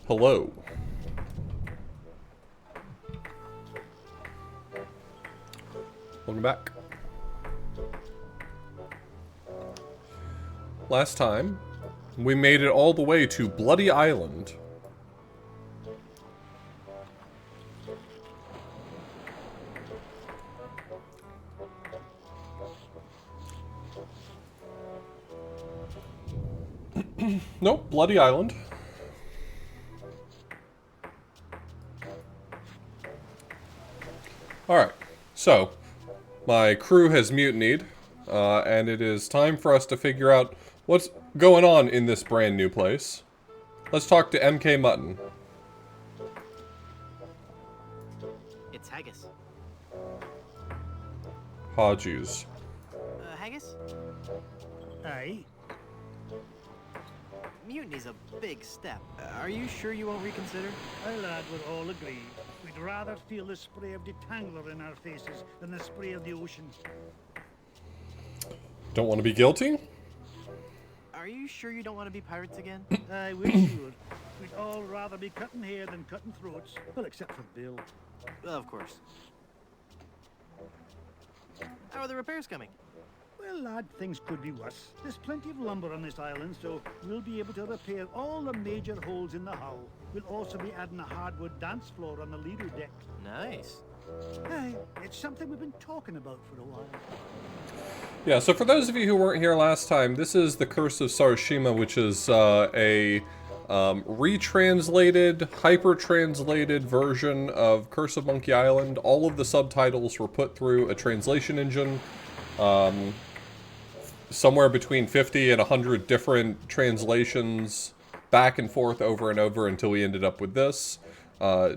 Hello. Welcome back. Last time, we made it all the way to Bloody Island. Nope, Bloody Island. Alright, so, my crew has mutinied, and it is time for us to figure out what's going on in this brand new place. Let's talk to MK Mutton. It's Haggis. Haggis. Haggis? Aye. Mutiny's a big step. Are you sure you won't reconsider? Aye, lad, we're all agreed. We'd rather feel the spray of detangler in our faces than the spray of the ocean. Don't want to be guilty? Are you sure you don't want to be pirates again? Aye, we're sure. We'd all rather be cutting hair than cutting throats. Well, except for Bill. Of course. How are the repairs coming? Well, lad, things could be worse. There's plenty of lumber on this island, so we'll be able to repair all the major holes in the hull. We'll also be adding a hardwood dance floor on the leader deck. Nice. Aye, it's something we've been talking about for a while. Yeah, so for those of you who weren't here last time, this is The Curse of Sarushima, which is a retranslated, hyper-translated version of Curse of Monkey Island. All of the subtitles were put through a translation engine. Somewhere between 50 and 100 different translations back and forth over and over until we ended up with this.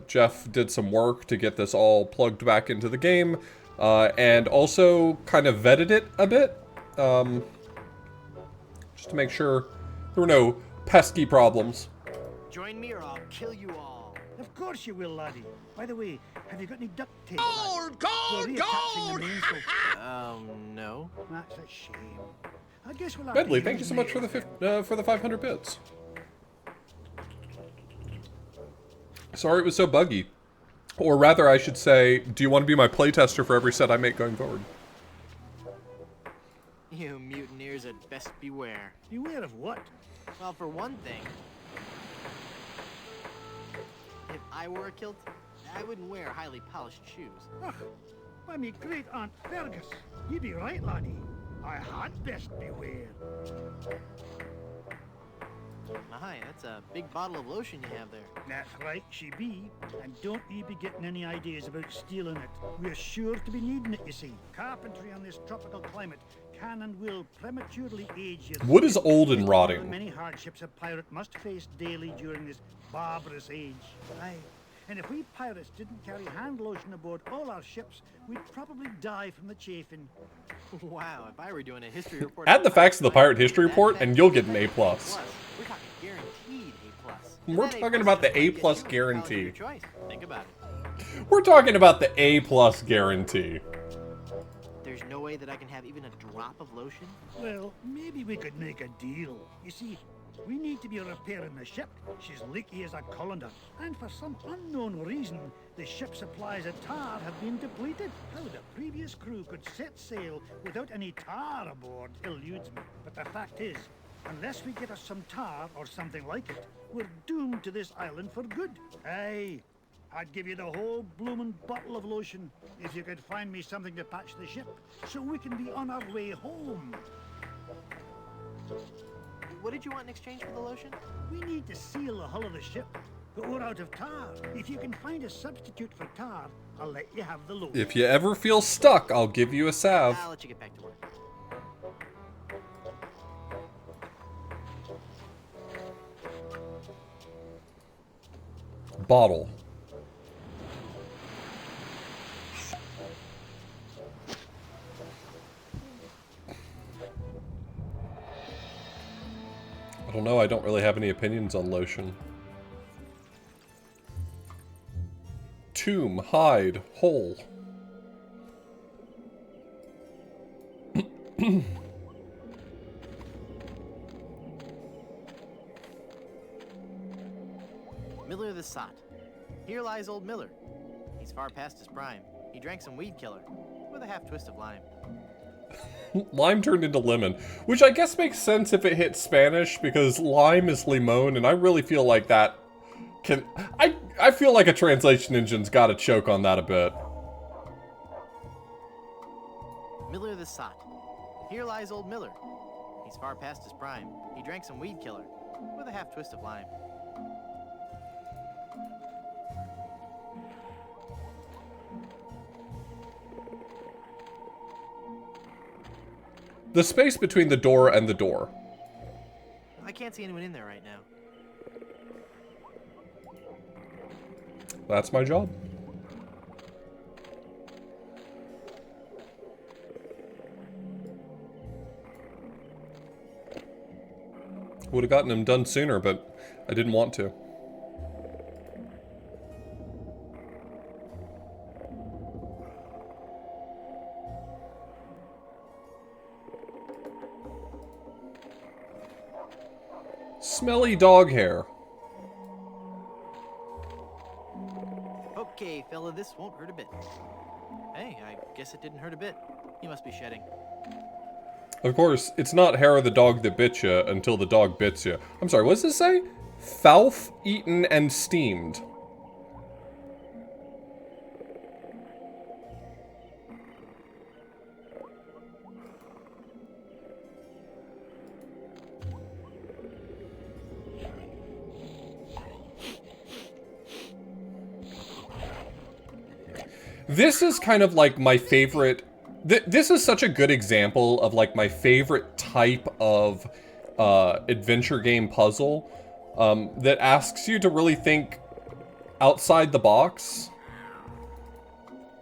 Jeff did some work to get this all plugged back into the game, and also kind of vetted it a bit, just to make sure there were no pesky problems. Join me or I'll kill you all. Of course you will, laddie. By the way, have you got any duct tape? Gold, gold, We're reattaching the gold! main so- No. That's a shame. I guess we'll have Bentley, to thank you use so much for the 500 bits. Sorry it was so buggy. Or rather, I should say, do you want to be my playtester for every set I make going forward? You mutineers had best beware. Beware of what? Well, for one thing, if I wore a kilt, I wouldn't wear highly polished shoes. Ugh, by me great Aunt Fergus. You be right, laddie. I had best beware. My, that's a big bottle of lotion you have there. That's right, she be. And don't you be getting any ideas about stealing it. We're sure to be needing it, you see. Carpentry on this tropical climate can and will prematurely age your... Wood is old and The rotting. many hardships a pirate must face daily during this barbarous age. Aye. And if we pirates didn't carry hand lotion aboard all our ships, we'd probably die from the chafing. Wow, if I were doing a history report... Add the facts of the Pirate History Report, and you'll get an A+. We're talking guaranteed A+. We're talking about the A+ guarantee. Your choice. Think about it. We're talking about the A+ guarantee. There's no way that I can have even a drop of lotion? Well, maybe we could make a deal. You see, we need to be repairing the ship. She's leaky as a colander. And for some unknown reason, the ship's supplies of tar have been depleted. How the previous crew could set sail without any tar aboard eludes me. But the fact is, unless we get us some tar or something like it, we're doomed to this island for good. Aye, I'd give you the whole bloomin' bottle of lotion if you could find me something to patch the ship so we can be on our way home. What did you want in exchange for the lotion? We need to seal the hull of the ship, but we're out of tar. If you can find a substitute for tar, I'll let you have the lotion. If you ever feel stuck, I'll give you a salve. I'll let you get back to work. Bottle. I don't know, I don't really have any opinions on lotion. Tomb, hide, hole. Miller the Sot. Here lies old Miller. He's far past his prime. He drank some weed killer with a half twist of lime. Lime turned into lemon, which I guess makes sense if it hits Spanish, because lime is limon, and I really feel like that can... I feel like a translation engine's gotta choke on that a bit. Miller the Sot. Here lies old Miller. He's far past his prime. He drank some weed killer with a half twist of lime. The space between the door and the door. I can't see anyone in there right now. That's my job. Would have gotten him done sooner, but I didn't want to. Smelly dog hair. Okay, fella, this won't hurt a bit. Hey, I guess it didn't hurt a bit. You must be shedding. Of course, it's not hair of the dog that bit you until the dog bits you. I'm sorry, what does this say? Falf, eaten, and steamed. This is kind of like my favorite... This is such a good example of like my favorite type of adventure game puzzle that asks you to really think outside the box.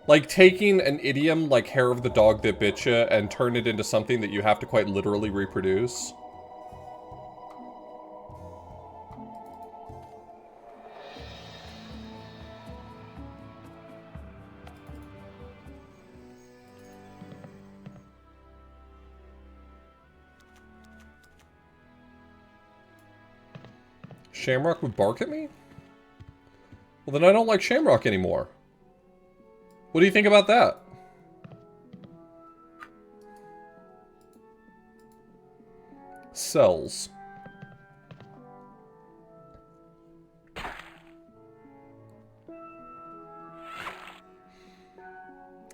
Like taking an idiom like hair of the dog that bit you and turn it into something that you have to quite literally reproduce. Shamrock would bark at me? Well, then I don't like Shamrock anymore. What do you think about that? Cells.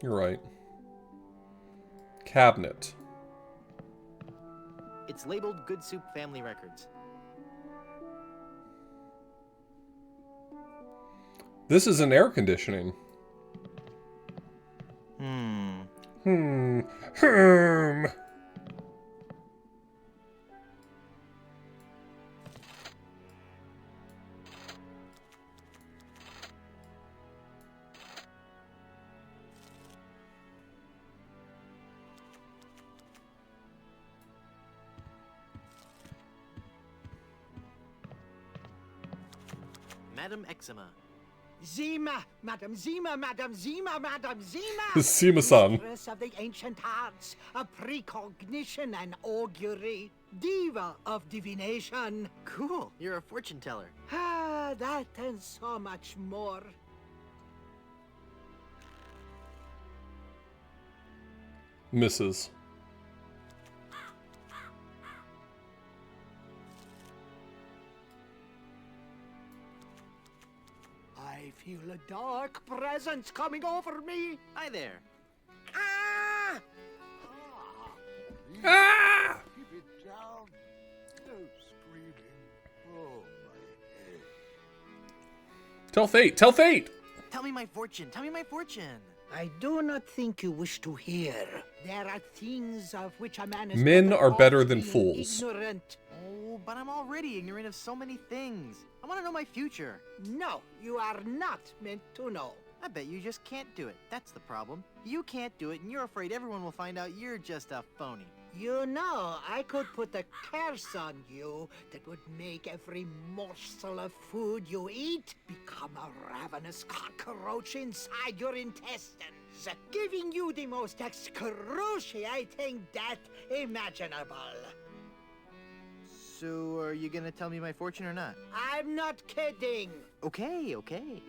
You're right. Cabinet. It's labeled Good Soup Family Records. This is an air conditioning. Hmm. Madam Eczema. Zima, Madam Zima, Madam Zima, Madam Zima! Zima-san. Mistress of the ancient arts, a precognition and augury, diva of divination. Cool, you're a fortune teller. Ah, that and so much more. Mrs. I feel a dark presence coming over me. Hi there. Ah! Ah! Keep it down. No screaming. Oh, my head. Tell fate! Tell fate! Tell me my fortune. Tell me my fortune. I do not think you wish to hear. There are things of which a man is Men better are off better than being fools. Ignorant. Oh, but I'm already ignorant of so many things. I want to know my future. No, you are not meant to know. I bet you just can't do it. That's the problem. You can't do it, and you're afraid everyone will find out you're just a phony. You know, I could put a curse on you that would make every morsel of food you eat become a ravenous cockroach inside your intestines, giving you the most excruciating death imaginable. So, are you gonna tell me my fortune or not? I'm not kidding. Okay, okay.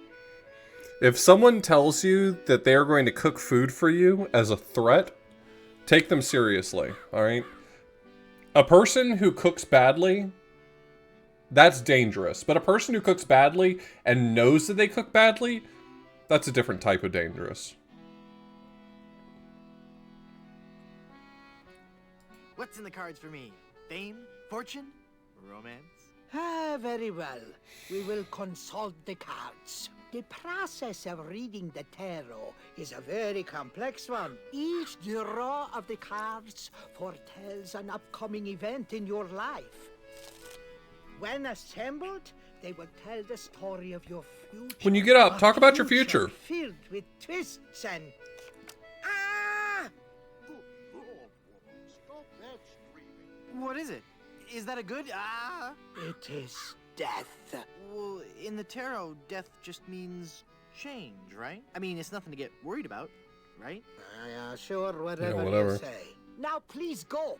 If someone tells you that they are going to cook food for you as a threat, take them seriously, alright? A person who cooks badly, that's dangerous. But a person who cooks badly and knows that they cook badly, that's a different type of dangerous. What's in the cards for me? Fame? Fortune? Romance? Ah, very well. We will consult the cards. The process of reading the tarot is a very complex one. Each draw of the cards foretells an upcoming event in your life. When assembled, they will tell the story of your future. When you get up, A talk about your future. filled with twists and... Ah! Stop that screaming. What is it? Is that a good? It is death. Well, in the tarot, death just means change, right? I mean, it's nothing to get worried about, right? Sure, whatever whatever. you say. Now please go.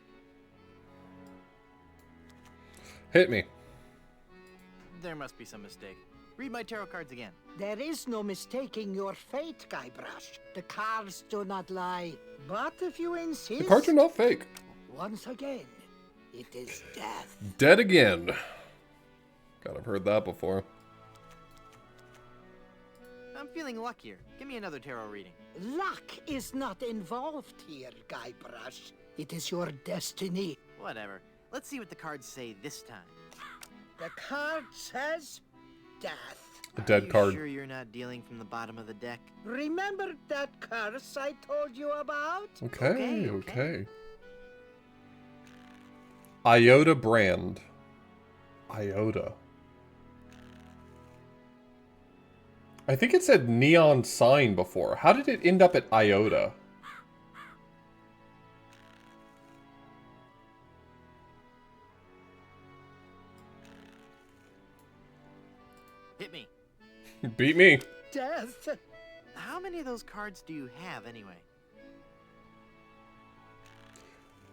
Hit me. There must be some mistake. Read my tarot cards again. There is no mistaking your fate, Guybrush. The cards do not lie. But if you insist... The cards are not fake. Once again, it is death. Dead again. God, I've heard that before. I'm feeling luckier. Give me another tarot reading. Luck is not involved here, Guybrush. It is your destiny. Whatever. Let's see what the cards say this time. The card says death. A dead Are you card. sure you're not dealing from the bottom of the deck? Remember that curse I told you about? Okay, Okay. okay. Iota brand. Iota. I think it said neon sign before. How did it end up at Iota? Hit me. Beat me. Death? How many of those cards do you have anyway?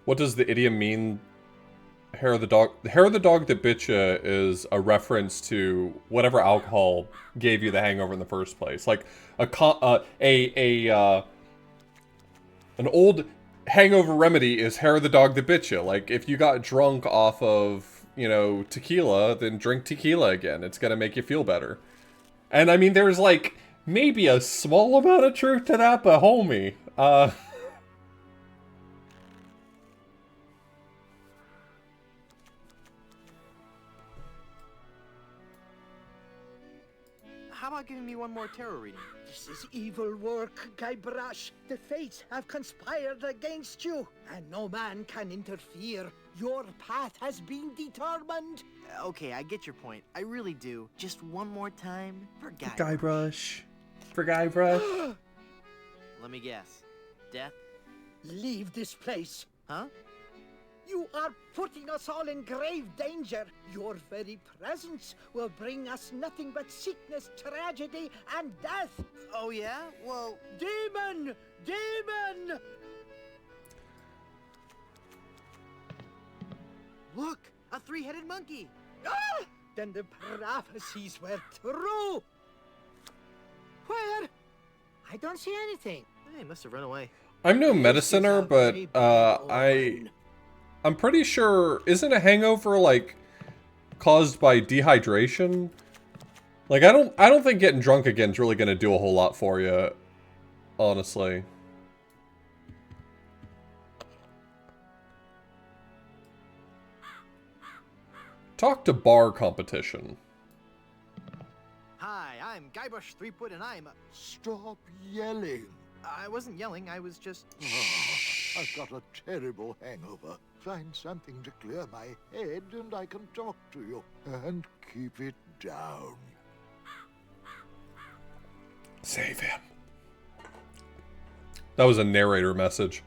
What does the idiom mean? Hair of the dog. The hair of the dog that bit you is a reference to whatever alcohol gave you the hangover in the first place. Like an old hangover remedy is hair of the dog that bit you. Like if you got drunk off of, you know, tequila, then drink tequila again. It's gonna make you feel better. And I mean, there's like maybe a small amount of truth to that, but homie, How about giving me one more tarot reading? This is evil work, Guybrush. The fates have conspired against you, and no man can interfere. Your path has been determined. Okay, I get your point. I really do. Just one more time for Guy. Guybrush. For Guybrush. Let me guess. Death? Leave this place. Huh? You are putting us all in grave danger. Your very presence will bring us nothing but sickness, tragedy, and death. Oh yeah? Well, Demon! Demon! look! A three-headed monkey! Ah! Then the prophecies were true. Where? I don't see anything. Hey, he must have run away. I'm no This is mediciner, a but very bad omen. I'm pretty sure, isn't a hangover like caused by dehydration? Like I don't think getting drunk again is really gonna do a whole lot for you, honestly. Talk to bar competition. Hi, I'm Guybrush Threepwood, and I'm... Stop yelling. I wasn't yelling, I was just... I've got a terrible hangover. Find something to clear my head and I can talk to you. And keep it down. Save him. That was a narrator message.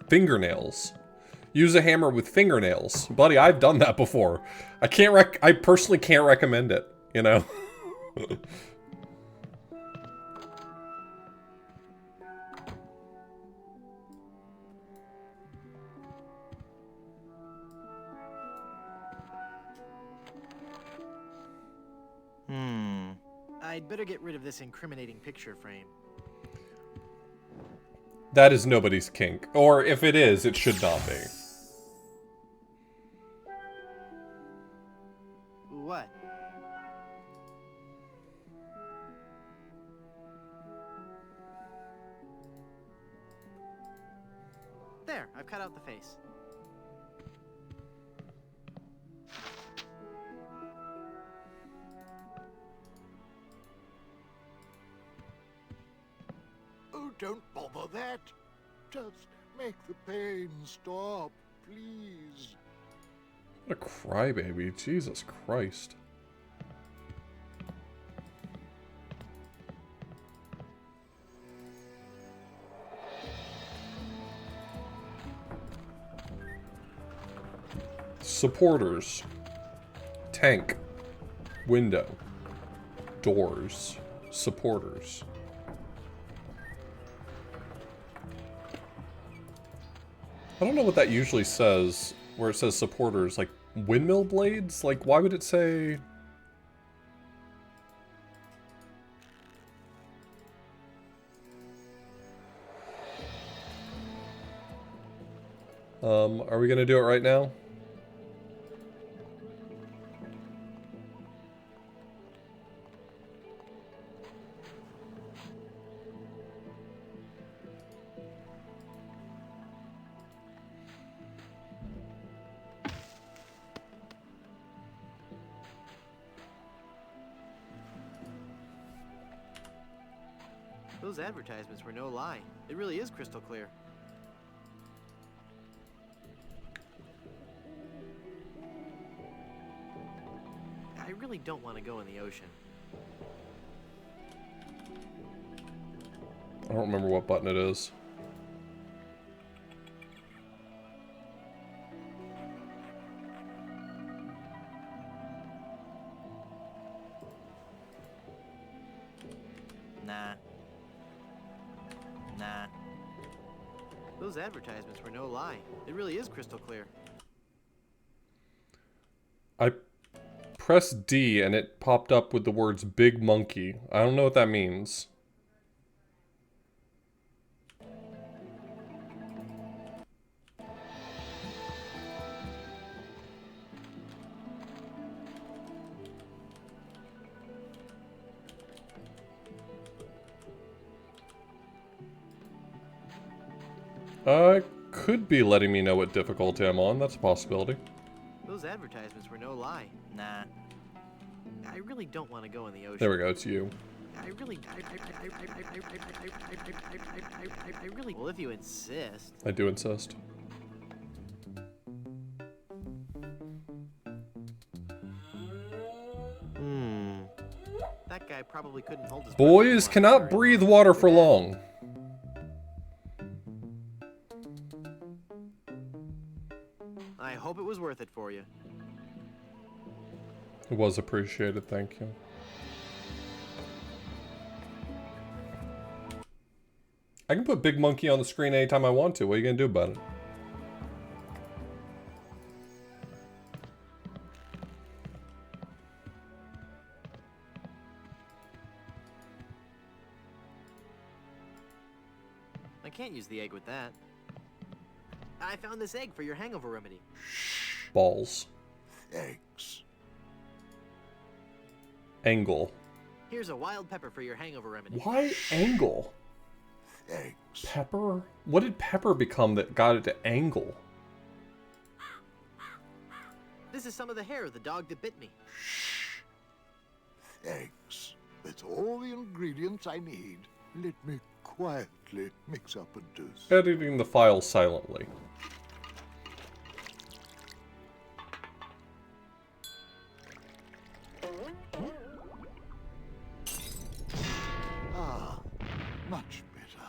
Fingernails. Use a hammer with fingernails. Buddy, I've done that before. I personally can't recommend it, you know? I'd better get rid of this incriminating picture frame. That is nobody's kink. Or if it is, it should not be. What? There, I've cut out the face. Oh, don't bother that. Just make the pain stop, please. What a crybaby. Jesus Christ. Supporters. Tank. Window. Doors. Supporters. I don't know what that usually says, where it says supporters, like windmill blades? Like, why would it say... Are we gonna do it right now? Those advertisements were no lie. It really is crystal clear. I really don't want to go in the ocean. I don't remember what button it is. Nah. Nah. Those advertisements were no lie. It really is crystal clear. I pressed D and it popped up with the words Big Monkey. I don't know what that means. Could be letting me know what difficulty I'm on. That's a possibility. Those advertisements were no lie. Nah. I really don't want to go in the ocean. There we go. It's you. I really... Well, if you insist. I do insist. That guy probably couldn't hold his breath Boys for cannot very breathe long. water for long. I hope it was worth it for you. It was appreciated, thank you. I can put Big Monkey on the screen anytime I want to. What are you gonna do about it? I can't use the egg with that. I found this egg for your hangover remedy. Balls. Thanks. Angle. Here's a wild pepper for your hangover remedy. Why angle? Thanks. Pepper? What did Pepper become that got it to angle? This is some of the hair of the dog that bit me. Thanks. That's all the ingredients I need. Let me quietly mix up a dose. Editing the file silently. Ah, much better.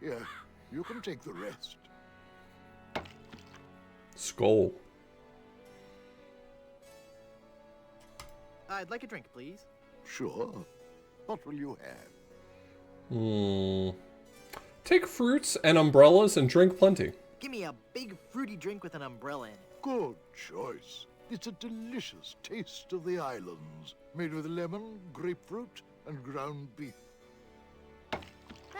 Here, you can take the rest. skull. I'd like a drink, please. Sure. What will you have? Take fruits and umbrellas and drink plenty. Give me a big fruity drink with an umbrella in it. Good choice. It's a delicious taste of the islands, made with lemon, grapefruit, and ground beef.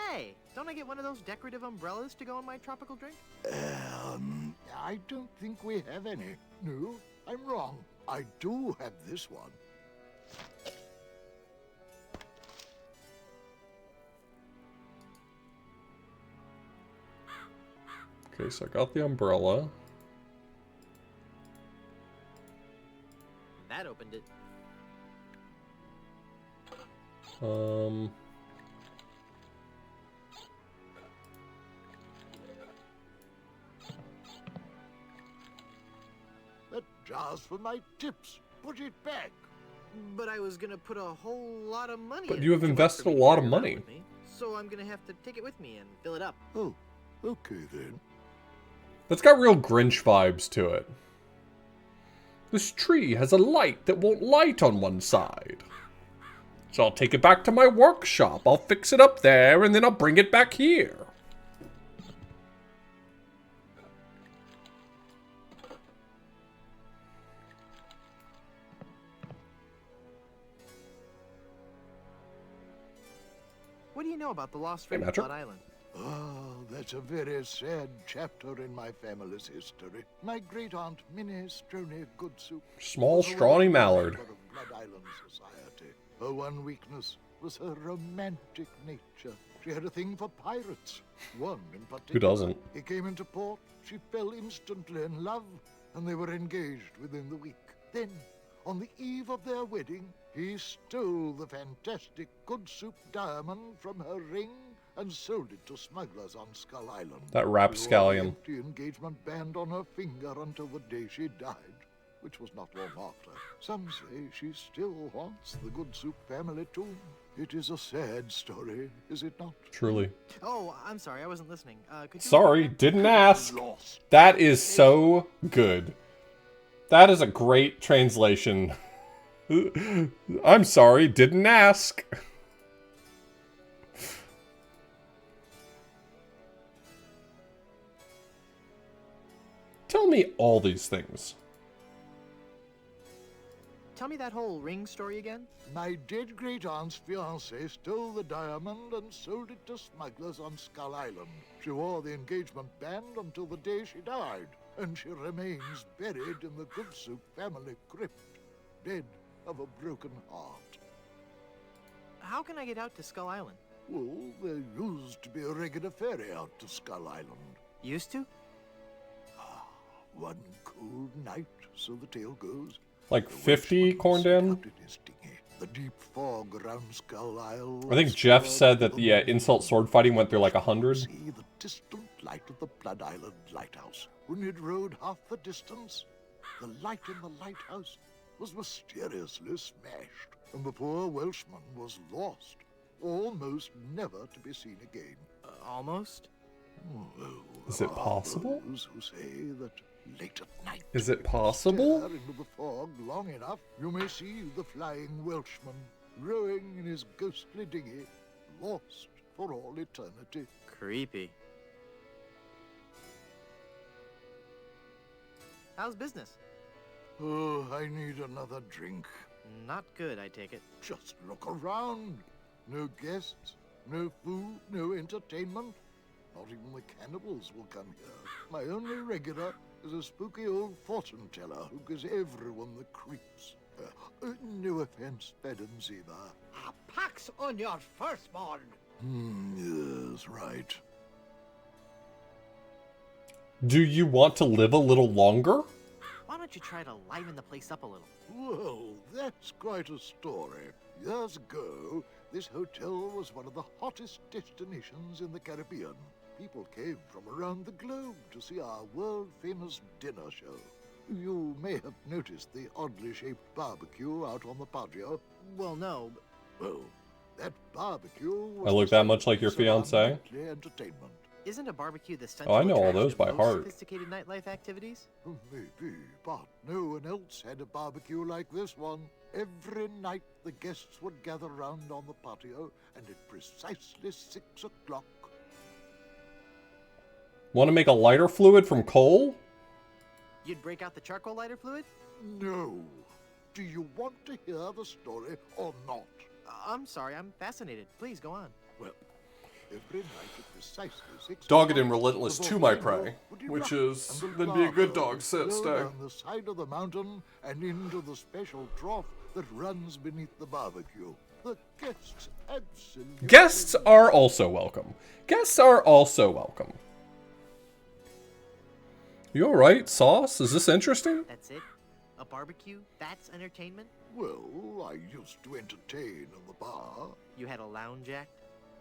Hey, don't I get one of those decorative umbrellas to go in my tropical drink? I don't think we have any. No, I'm wrong. I do have this one. Okay, so I got the umbrella. That opened it. That jar's for my tips. Put it back. But I was gonna put a whole lot of money But in you it. have Too much invested for me a to lot carry of around money. with me, so I'm gonna have to take it with me and fill it up. Oh, okay then. That's got real Grinch vibes to it. This tree has a light that won't light on one side. So I'll take it back to my workshop. I'll fix it up there, and then I'll bring it back here. What do you know about the lost ring of Patrick. Blood Island? Oh, that's a very sad chapter in my family's history. My great-aunt Minnie Stroney Goodsoup... Small, was a scrawny well-known mallard. member of Blood Island society. Her one weakness was her romantic nature. She had a thing for pirates. One in particular. Who doesn't? He came into port, she fell instantly in love, and they were engaged within the week. Then, on the eve of their wedding, he stole the fantastic Goodsoup diamond from her ring and sold it to smugglers on Skull Island. That She wore the rapscallion. empty engagement band on her finger until the day she died, which was not long after. Some say she still haunts the Goodsoup family tomb. It is a sad story, is it not? Truly. Oh, I'm sorry, I wasn't listening. Could you Sorry, didn't ask. Lost. That is so good. That is a great translation. I'm sorry, didn't ask. Tell me all these things. Tell me that whole ring story again? My dead great-aunt's fiancé stole the diamond and sold it to smugglers on Skull Island. She wore the engagement band until the day she died, and she remains buried in the Goodsoup family crypt, dead of a broken heart. How can I get out to Skull Island? Well, there used to be a regular ferry out to Skull Island. Used to? One cold night, so the tale goes. Like the 50, Welshman Corn set Dan? out in his dinghy. The deep fog around Skull Isle. I think was Jeff covered said that with the a insult sword fighting went through like 100. See the distant light of the Blood Island lighthouse. When it rode half the distance, the light in the lighthouse was mysteriously smashed, and the poor Welshman was lost, almost never to be seen again. Almost? Oh, Is it there are possible? Those who say that late at night, Is it if you possible? stare into the fog long enough, you may see the flying Welshman rowing in his ghostly dinghy, lost for all eternity. Creepy. How's business? Oh, I need another drink. Not good, I take it. Just look around. No guests, no food, no entertainment. Not even the cannibals will come here. My only regular is a spooky old fortune teller who gives everyone the creeps. No offense, Madam Ziva. A pax on your firstborn. Yes, right. Do you want to live a little longer? Why don't you try to liven the place up a little? Well, that's quite a story. Years ago, this hotel was one of the hottest destinations in the Caribbean. People came from around the globe to see our world-famous dinner show. You may have noticed the oddly shaped barbecue out on the patio. Well, no, but Well, that barbecue was I look the that much like your centerpiece of our fiancé? nightly entertainment. Isn't a barbecue the central Oh, I know all attraction those of by most heart. sophisticated nightlife activities? Maybe, but no one else had a barbecue like this one. Every night the guests would gather round on the patio, and at precisely 6 o'clock. Want to make a lighter fluid from coal? You'd break out the charcoal lighter fluid? No. Do you want to hear the story or not? I'm sorry, I'm fascinated. Please go on. Well, every night at precisely 6 Dogged o'clock, and relentless the to my volcano prey, would which erupt, is and the then be a good lava dog, would sit, flow stay. down the side of the mountain and into the special trough that runs beneath the barbecue. The guests absolutely... Guests are also welcome. Guests are also welcome. You alright, Sauce? Is this interesting? That's it? A barbecue? That's entertainment? Well, I used to entertain in the bar. You had a lounge act?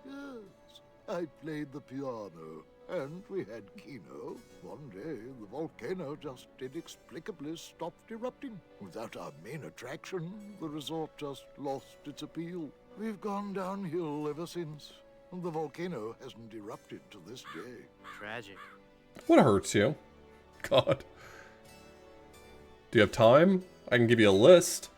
Yes, I played the piano, and we had Kino. One day, the volcano just inexplicably stopped erupting. Without our main attraction, the resort just lost its appeal. We've gone downhill ever since, and the volcano hasn't erupted to this day. Tragic. What hurts you? God. Do you have time? I can give you a list.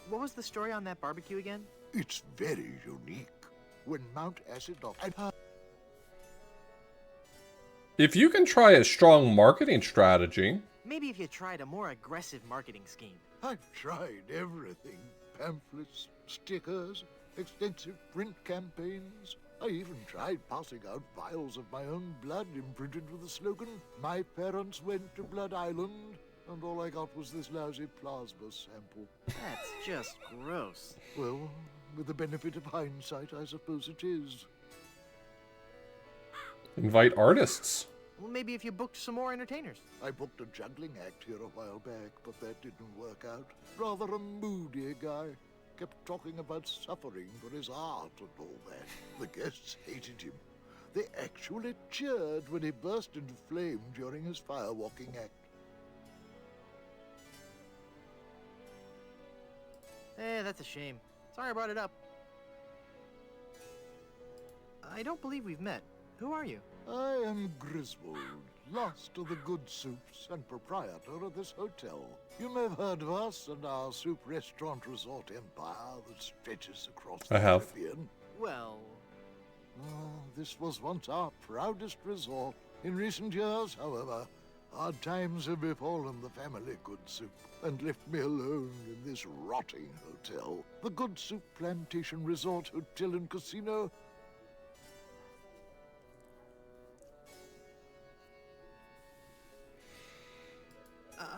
What was the story on that barbecue again? It's very unique. When Mount Acidoc... If you can try a strong marketing strategy. Maybe if you tried a more aggressive marketing scheme. I've tried everything. Pamphlets, stickers, extensive print campaigns. I even tried passing out vials of my own blood imprinted with the slogan, "My parents went to Blood Island," and all I got was this lousy plasma sample. That's just gross. Well, with the benefit of hindsight, I suppose it is. Invite artists. Well, maybe if you booked some more entertainers. I booked a juggling act here a while back, but that didn't work out. Rather a moody guy. Kept talking about suffering for his art and all that. The guests hated him. They actually cheered when he burst into flame during his firewalking act. That's a shame. Sorry I brought it up. I don't believe we've met. Who are you? I am Griswold, last of the good soups and proprietor of this hotel. You may have heard of us and our soup restaurant resort empire that stretches across the I have. Caribbean. Well, This was once our proudest resort. In recent years, however, hard times have befallen the family Good Soup and left me alone in this rotting hotel. The Good Soup Plantation Resort Hotel and Casino.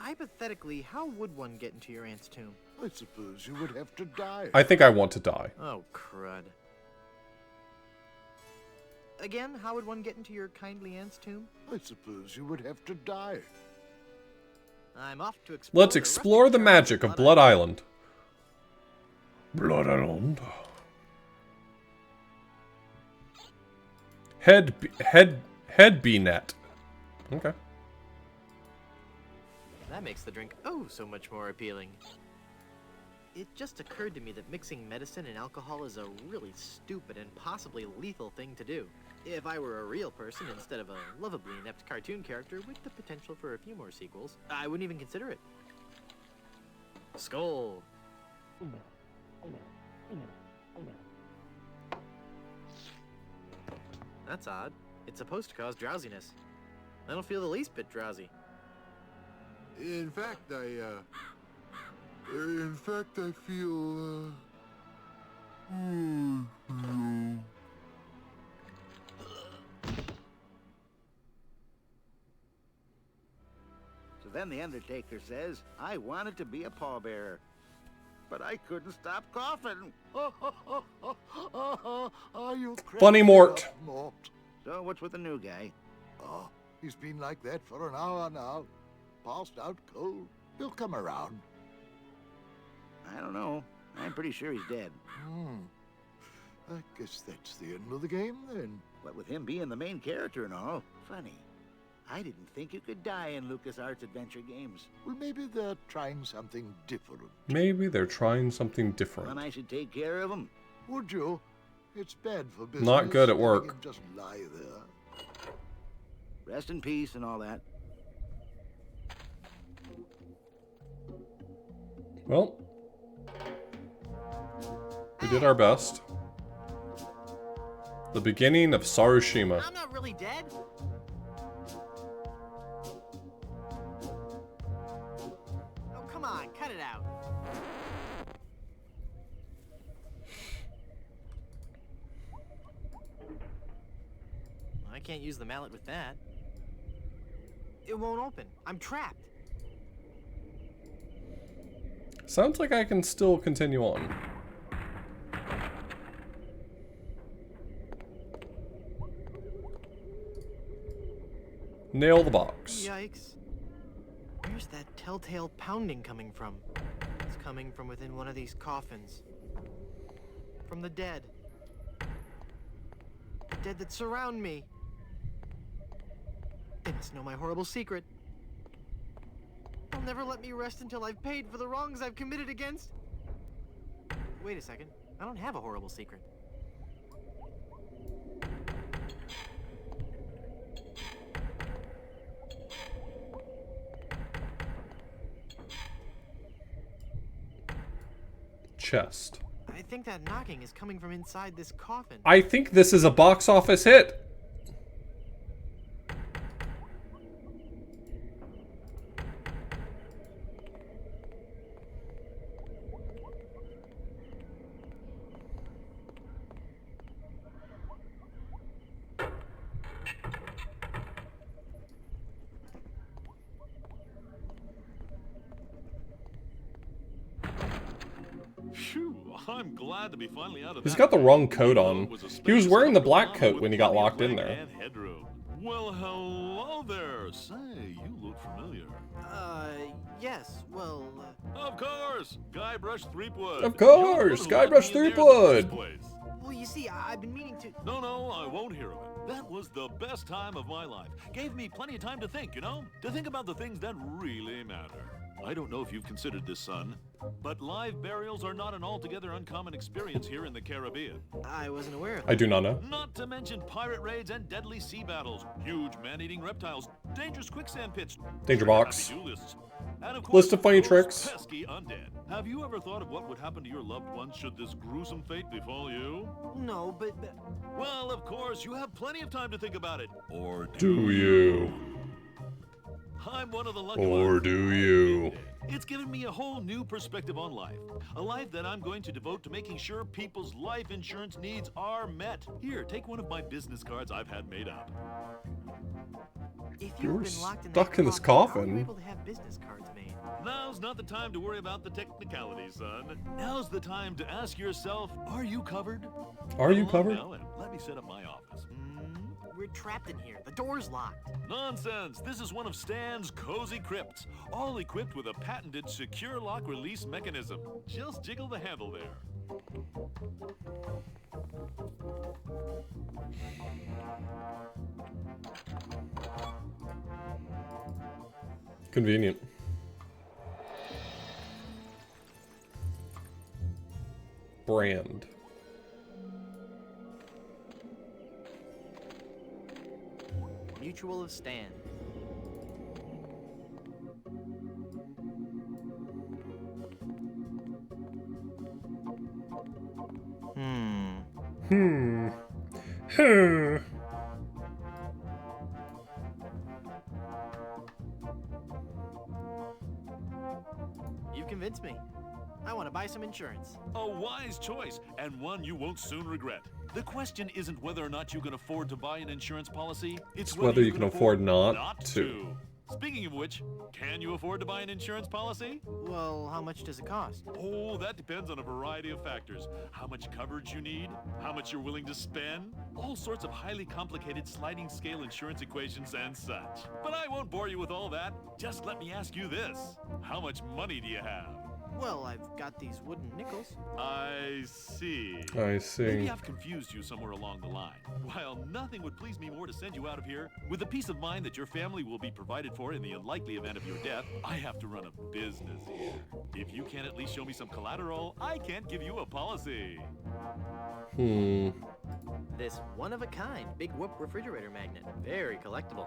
hypothetically, how would one get into your aunt's tomb? I suppose you would have to die. I think I want to die. Oh, crud. Again, how would one get into your kindly aunt's tomb? I suppose you would have to die. I'm off to explore. Let's explore the magic of Blood Island. Blood Island. Head bee net. Okay. That makes the drink oh so much more appealing. It just occurred to me that mixing medicine and alcohol is a really stupid and possibly lethal thing to do. If I were a real person instead of a lovably inept cartoon character with the potential for a few more sequels, I wouldn't even consider it. Skull. That's odd. It's supposed to cause drowsiness. I don't feel the least bit drowsy. In fact, I feel, So then the Undertaker says, I wanted to be a pallbearer, but I couldn't stop coughing. Are you Funny cracking Mort. up, Mort? So what's with the new guy? Oh, he's been like that for an hour now. Passed out cold. He'll come around. I don't know. I'm pretty sure he's dead. I guess that's the end of the game then. What with him being the main character and all. Funny. I didn't think you could die in LucasArts adventure games. Well, maybe they're trying something different. Maybe they're trying something Then different. I should take care of him. Would you? It's bad for business. Not good at having work. him just lie there. Rest in peace and all that. Well, we did our best. The beginning of Sarushima. I'm not really dead. Oh, come on, cut it out. I can't use the mallet with that. It won't open. I'm trapped. Sounds like I can still continue on. Nail the box. Yikes. Where's that telltale pounding coming from? It's coming from within one of these coffins. From the dead. The dead that surround me. They must know my horrible secret. They'll never let me rest until I've paid for the wrongs I've committed against... Wait a second. I don't have a horrible secret. Chest. I think that knocking is coming from inside this coffin. I think this is a box office hit. Phew, I'm glad to be finally out of He's that got the thing. wrong coat on. It was a He was space wearing the shuttle black llama coat with when he got plenty of locked in leg there. and headroom. Well, hello there. Say, you look familiar. Yes, well, Of course, Guybrush Threepwood. Of course, You're the one who Guybrush let me in there in the first Threepwood. place. well, you see, I've been meaning to... No, I won't hear of it. That was the best time of my life. Gave me plenty of time to think, you know? To think about the things that really matter. I don't know if you've considered this, son, but live burials are not an altogether uncommon experience here in the Caribbean. I wasn't aware of I that. do not know. Not to mention pirate raids and deadly sea battles, huge man-eating reptiles, dangerous quicksand pits, Danger box. happy duelists, and of course, List of funny those tricks. pesky undead. Have you ever thought of what would happen to your loved ones should this gruesome fate befall you? No, but... Well, of course, you have plenty of time to think about it. Or Do you? I'm one of the lucky Or ones. do you? It's given me a whole new perspective on life. A life that I'm going to devote to making sure people's life insurance needs are met. Here, take one of my business cards I've had made up. If You were you've been locked in stuck that in this How are coffin. you able to have business cards made? Now's not the time to worry about the technicalities, son. Now's the time to ask yourself, are you covered? Are you Come along covered? now and let me set up my office. We're trapped in here. The door's locked. Nonsense! This is one of Stan's cozy crypts, all equipped with a patented secure lock release mechanism. Just jiggle the handle there. Convenient. Brand. Mutual of Stan. Hmm. You've convinced me. I want to buy some insurance. A wise choice, and one you won't soon regret. The question isn't whether or not you can afford to buy an insurance policy, it's whether you can afford not to. Speaking of which, can you afford to buy an insurance policy? Well, how much does it cost? Oh, that depends on a variety of factors. How much coverage you need, how much you're willing to spend, all sorts of highly complicated sliding scale insurance equations and such. But I won't bore you with all that. Just let me ask you this. How much money do you have? Well, I've got these wooden nickels. I see. I Maybe see. I've confused you somewhere along the line. While nothing would please me more to send you out of here, with the peace of mind that your family will be provided for in the unlikely event of your death, I have to run a business here. If you can't at least show me some collateral, I can't give you a policy. This one-of-a-kind big whoop refrigerator magnet. Very collectible.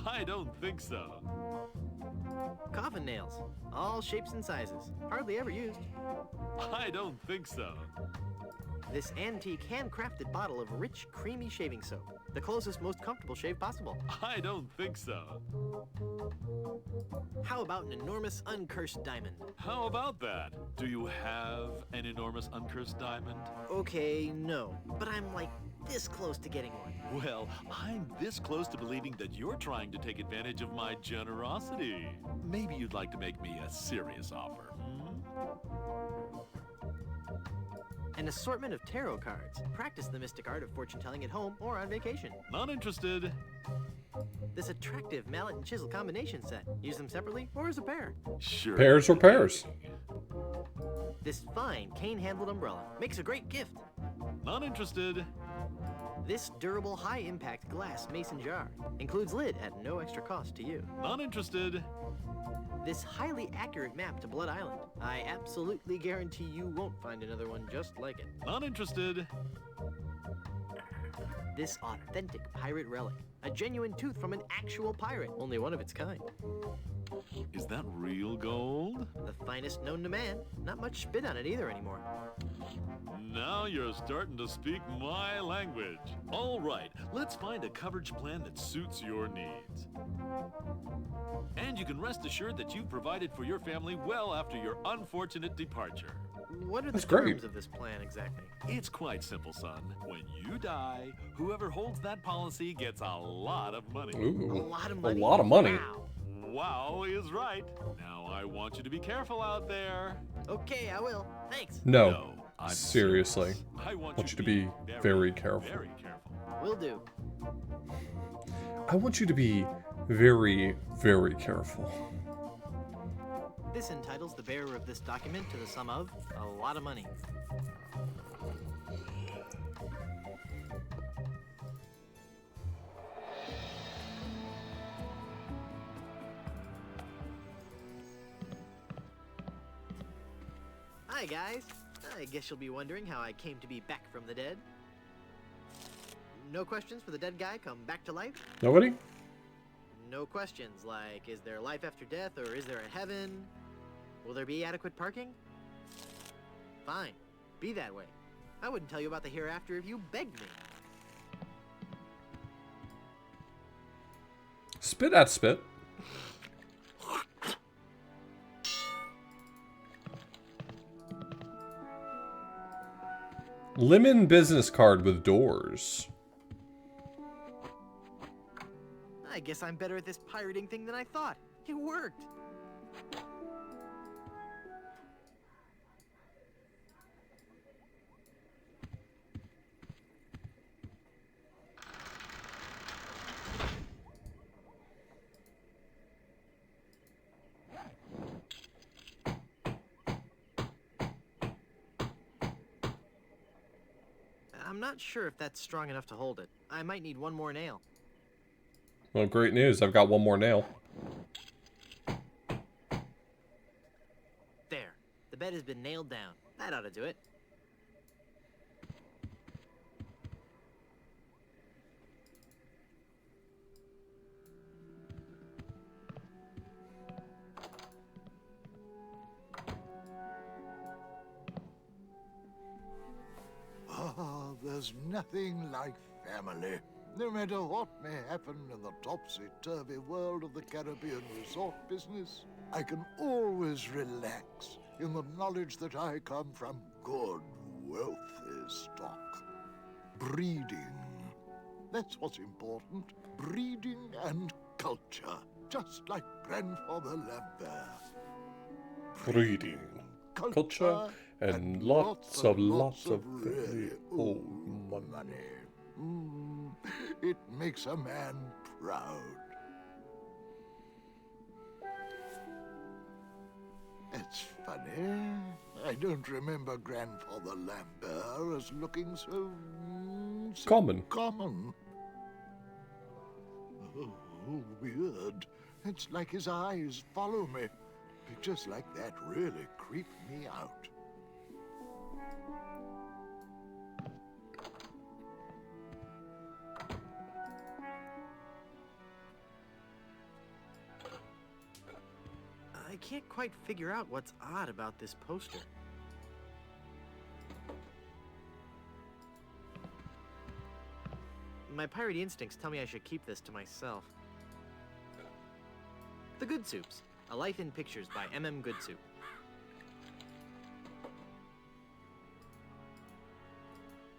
I don't think so. Coffin nails. All shapes and sizes. Hardly ever used. I don't think so. This antique handcrafted bottle of rich, creamy shaving soap. The closest, most comfortable shave possible. I don't think so. How about an enormous, uncursed diamond? How about that? Do you have an enormous uncursed diamond? Okay, no. But I'm like this close to getting one. Well, I'm this close to believing that you're trying to take advantage of my generosity. Maybe you'd like to make me a serious offer. An assortment of tarot cards. Practice the mystic art of fortune telling at home or on vacation. Not interested. This attractive mallet and chisel combination set. Use them separately or as a pair. Sure. Pairs or pairs? This fine cane-handled umbrella. Makes a great gift. Not interested. This durable high-impact glass mason jar. Includes lid at no extra cost to you. Not interested. This highly accurate map to Blood Island. I absolutely guarantee you won't find another one just like it. Not interested. This authentic pirate relic. A genuine tooth from an actual pirate. Only one of its kind. Is that real gold? The finest known to man. Not much spit on it either anymore. Now you're starting to speak my language. All right, let's find a coverage plan that suits your needs. And you can rest assured that you've provided for your family well after your unfortunate departure. What are the That's great. terms of this plan exactly? It's quite simple, son. When you die, whoever holds that policy gets a lot of money. A Ooh. lot of A money? lot of money. Wow. Wow is right. Now I want you to be careful out there. Okay, I will. Thanks. No. I'm Seriously. serious. I want you to be very careful. Very careful. Will do. I want you to be very, very careful. This entitles the bearer of this document to the sum of a lot of money. Hi, guys. I guess you'll be wondering how I came to be back from the dead. No questions for the dead guy come back to life? Nobody? No questions like, is there life after death or is there a heaven? Will there be adequate parking? Fine. Be that way. I wouldn't tell you about the hereafter if you begged me. Spit at spit. Lemon business card with doors. I guess I'm better at this pirating thing than I thought. It worked. I'm not sure if that's strong enough to hold it. I might need one more nail. Well, great news. I've got one more nail. There. The bed has been nailed down. That ought to do it. Ah, there's nothing like family. No matter what may happen in the topsy-turvy world of the Caribbean resort business, I can always relax in the knowledge that I come from good, wealthy stock. Breeding. That's what's important. Breeding and culture. Just like grandfather Lambert. Breeding, culture, and lots of very old money. It makes a man proud. As That's funny. I don't remember Grandfather Lambert as looking so Common. common. Oh, weird. It's like his eyes follow me. Pictures like that really creep me out. I can't quite figure out what's odd about this poster. My piratey instincts tell me I should keep this to myself. The Good Soups, A Life in Pictures by M.M. Good Soup.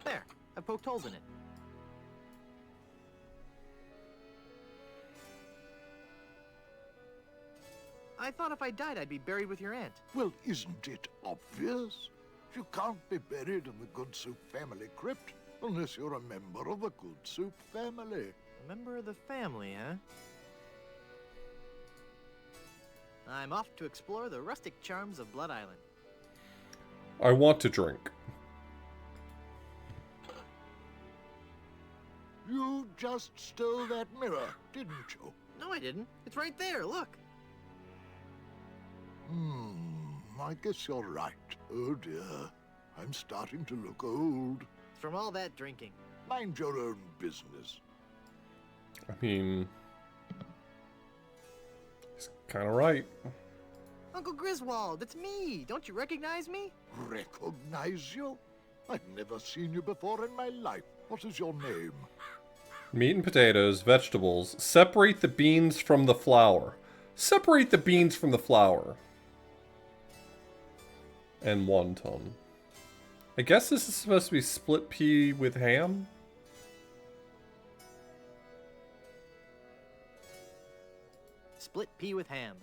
There, I poked holes in it. I thought if I died, I'd be buried with your aunt. Well, isn't it obvious? You can't be buried in the Good Soup family crypt unless you're a member of the Good Soup family. A member of the family, huh? I'm off to explore the rustic charms of Blood Island. I want to drink. You just stole that mirror, didn't you? No, I didn't. It's right there, look. I guess you're right. Oh dear, I'm starting to look old. It's from all that drinking. Mind your own business. I mean, he's kind of right. Uncle Griswold, it's me. Don't you recognize me? Recognize you? I've never seen you before in my life. What is your name? Meat and potatoes, vegetables. Separate the beans from the flour. Separate the beans from the flour. And wonton. I guess this is supposed to be split pea with ham? Split pea with ham.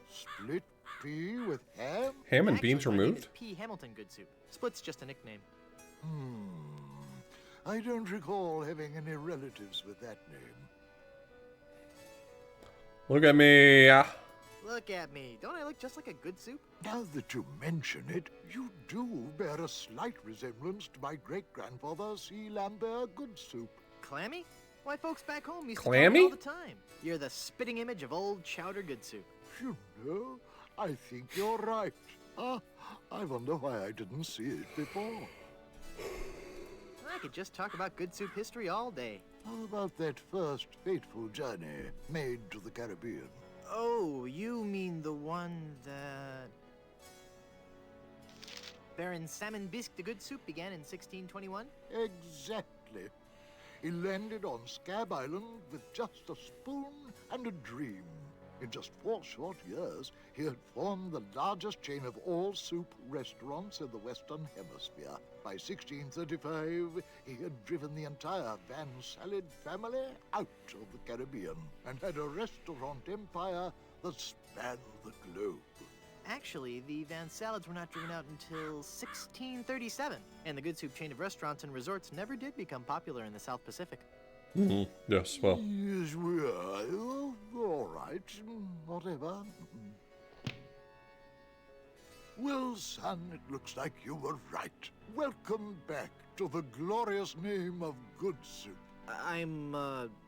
Split pea with ham? Ham and Actually, beans my name removed? is P. Hamilton Good Soup. Split's just a nickname. I don't recall having any relatives with that name. Look at me. Look at me. Don't I look just like a Good Soup? Now that you mention it, you do bear a slight resemblance to my great-grandfather, C. Lambert Good Soup. Clammy? Why, folks back home used Clammy? to call me all the time. You're the spitting image of old Chowder Good Soup. You know, I think you're right. I wonder why I didn't see it before. I could just talk about Good Soup history all day. How about that first fateful journey made to the Caribbean? Oh, you mean the one that... Baron Salmon Bisque the Good Soup began in 1621? Exactly. He landed on Scab Island with just a spoon and a dream. In just 4 short years, he had formed the largest chain of all-soup restaurants in the Western Hemisphere. By 1635, he had driven the entire Van Salad family out of the Caribbean and had a restaurant empire that spanned the globe. Actually, the Van Salads were not driven out until 1637, and the Good Soup chain of restaurants and resorts never did become popular in the South Pacific. Yes, well. Yes, we are. Oh, all right. Whatever. Well, son, it looks like you were right. Welcome back to the glorious name of Good Soup. I'm,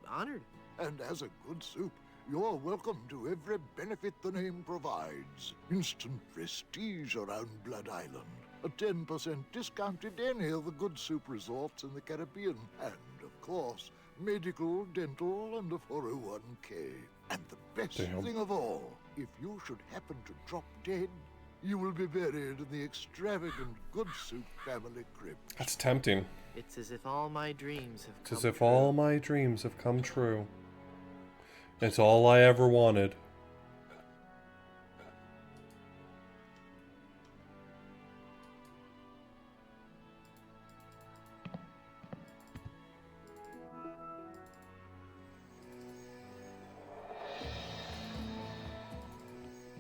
honored. And as a Good Soup, you're welcome to every benefit the name provides. Instant prestige around Blood Island. A 10% discount at any of the Good Soup resorts in the Caribbean. And, of course, medical, dental, and a 401k. And the best thing of all, if you should happen to drop dead, you will be buried in the extravagant Good Soup family crypt. That's tempting. It's as if all my dreams have It's come as if true. all my dreams have come true. It's all I ever wanted.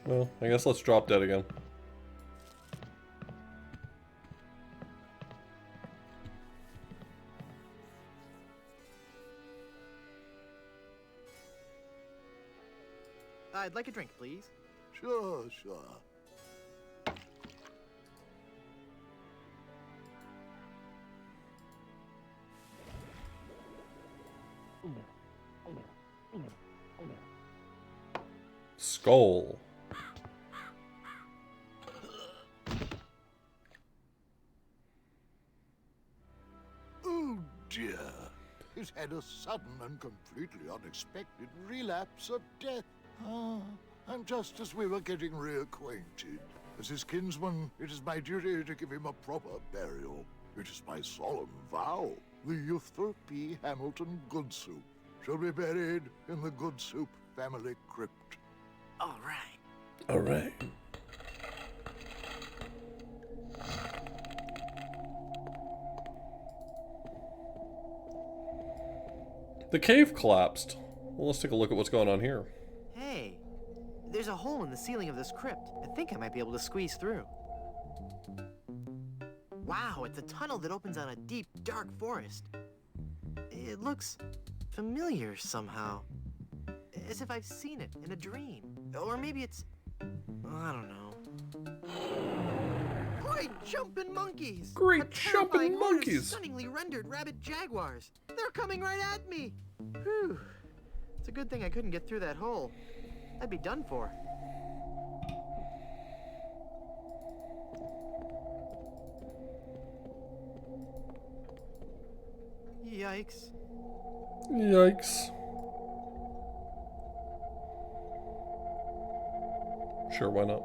Well, I guess let's drop dead again. I'd like a drink, please. Sure, sure. skull. Oh dear. He's had a sudden and completely unexpected relapse of death. Ah, and just as we were getting reacquainted, as his kinsman, it is my duty to give him a proper burial. It is my solemn vow. The youthful P. Hamilton Goodsoup shall be buried in the Goodsoup family crypt. All right. All right. The cave collapsed. Well, let's take a look at what's going on here. Hey, there's a hole in the ceiling of this crypt. I think I might be able to squeeze through. Wow, it's a tunnel that opens on a deep, dark forest. It looks familiar somehow. As if I've seen it in a dream. Or maybe it's... I don't know. Great jumping monkeys! Great A terrifying jumping horde of monkeys! Stunningly rendered rabbit jaguars. They're coming right at me! Whew. It's a good thing I couldn't get through that hole. I'd be done for. Yikes. Yikes. Sure, why not?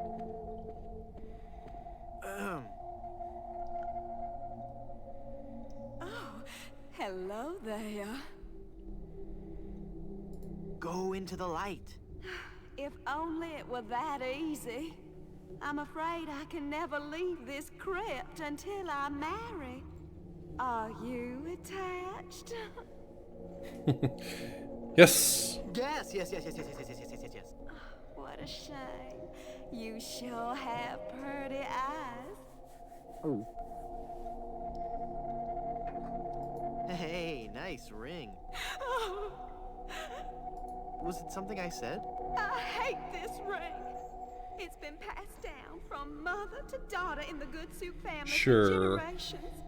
Oh, hello there. Go into the light. If only it were that easy. I'm afraid I can never leave this crypt until I marry. Are you attached? Yes. Yes, yes, yes, yes, yes, yes, yes, yes, yes, yes, yes. What a shame. You sure have pretty eyes. Hey, nice ring. Oh, Was it something I said? I hate this ring. It's been passed down from mother to daughter in the Goodsoup family Sure. for generations.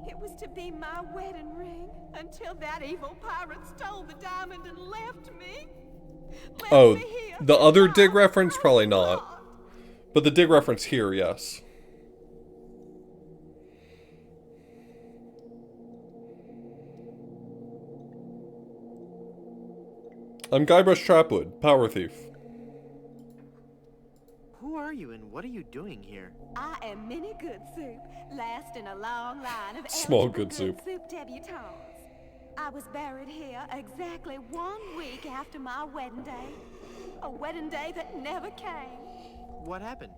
It was to be my wedding ring until that evil pirate stole the diamond and left me. Left Oh, me here the in other my dig reference? Probably first not. blood. But the dig reference here, yes. I'm Guybrush Trapwood, Power Thief. Who are you and what are you doing here? I am Minnie Goodsoup, last in a long line of Small eligible Goodsoup. Goodsoup debutantes. I was buried here exactly 1 week after my wedding day. A wedding day that never came. What happened?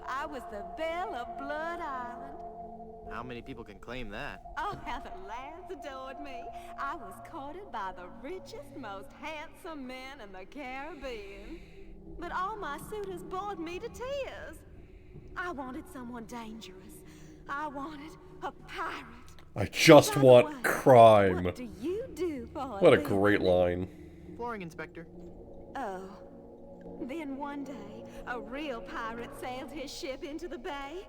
I was the belle of Blood Island. How many people can claim that? Oh, how the lads adored me. I was courted by the richest, most handsome men in the Caribbean. But all my suitors bored me to tears. I wanted someone dangerous. I wanted a pirate. I just By the want way, crime. What do you do for What a living? great line. Flooring inspector. Oh. Then one day, a real pirate sailed his ship into the bay.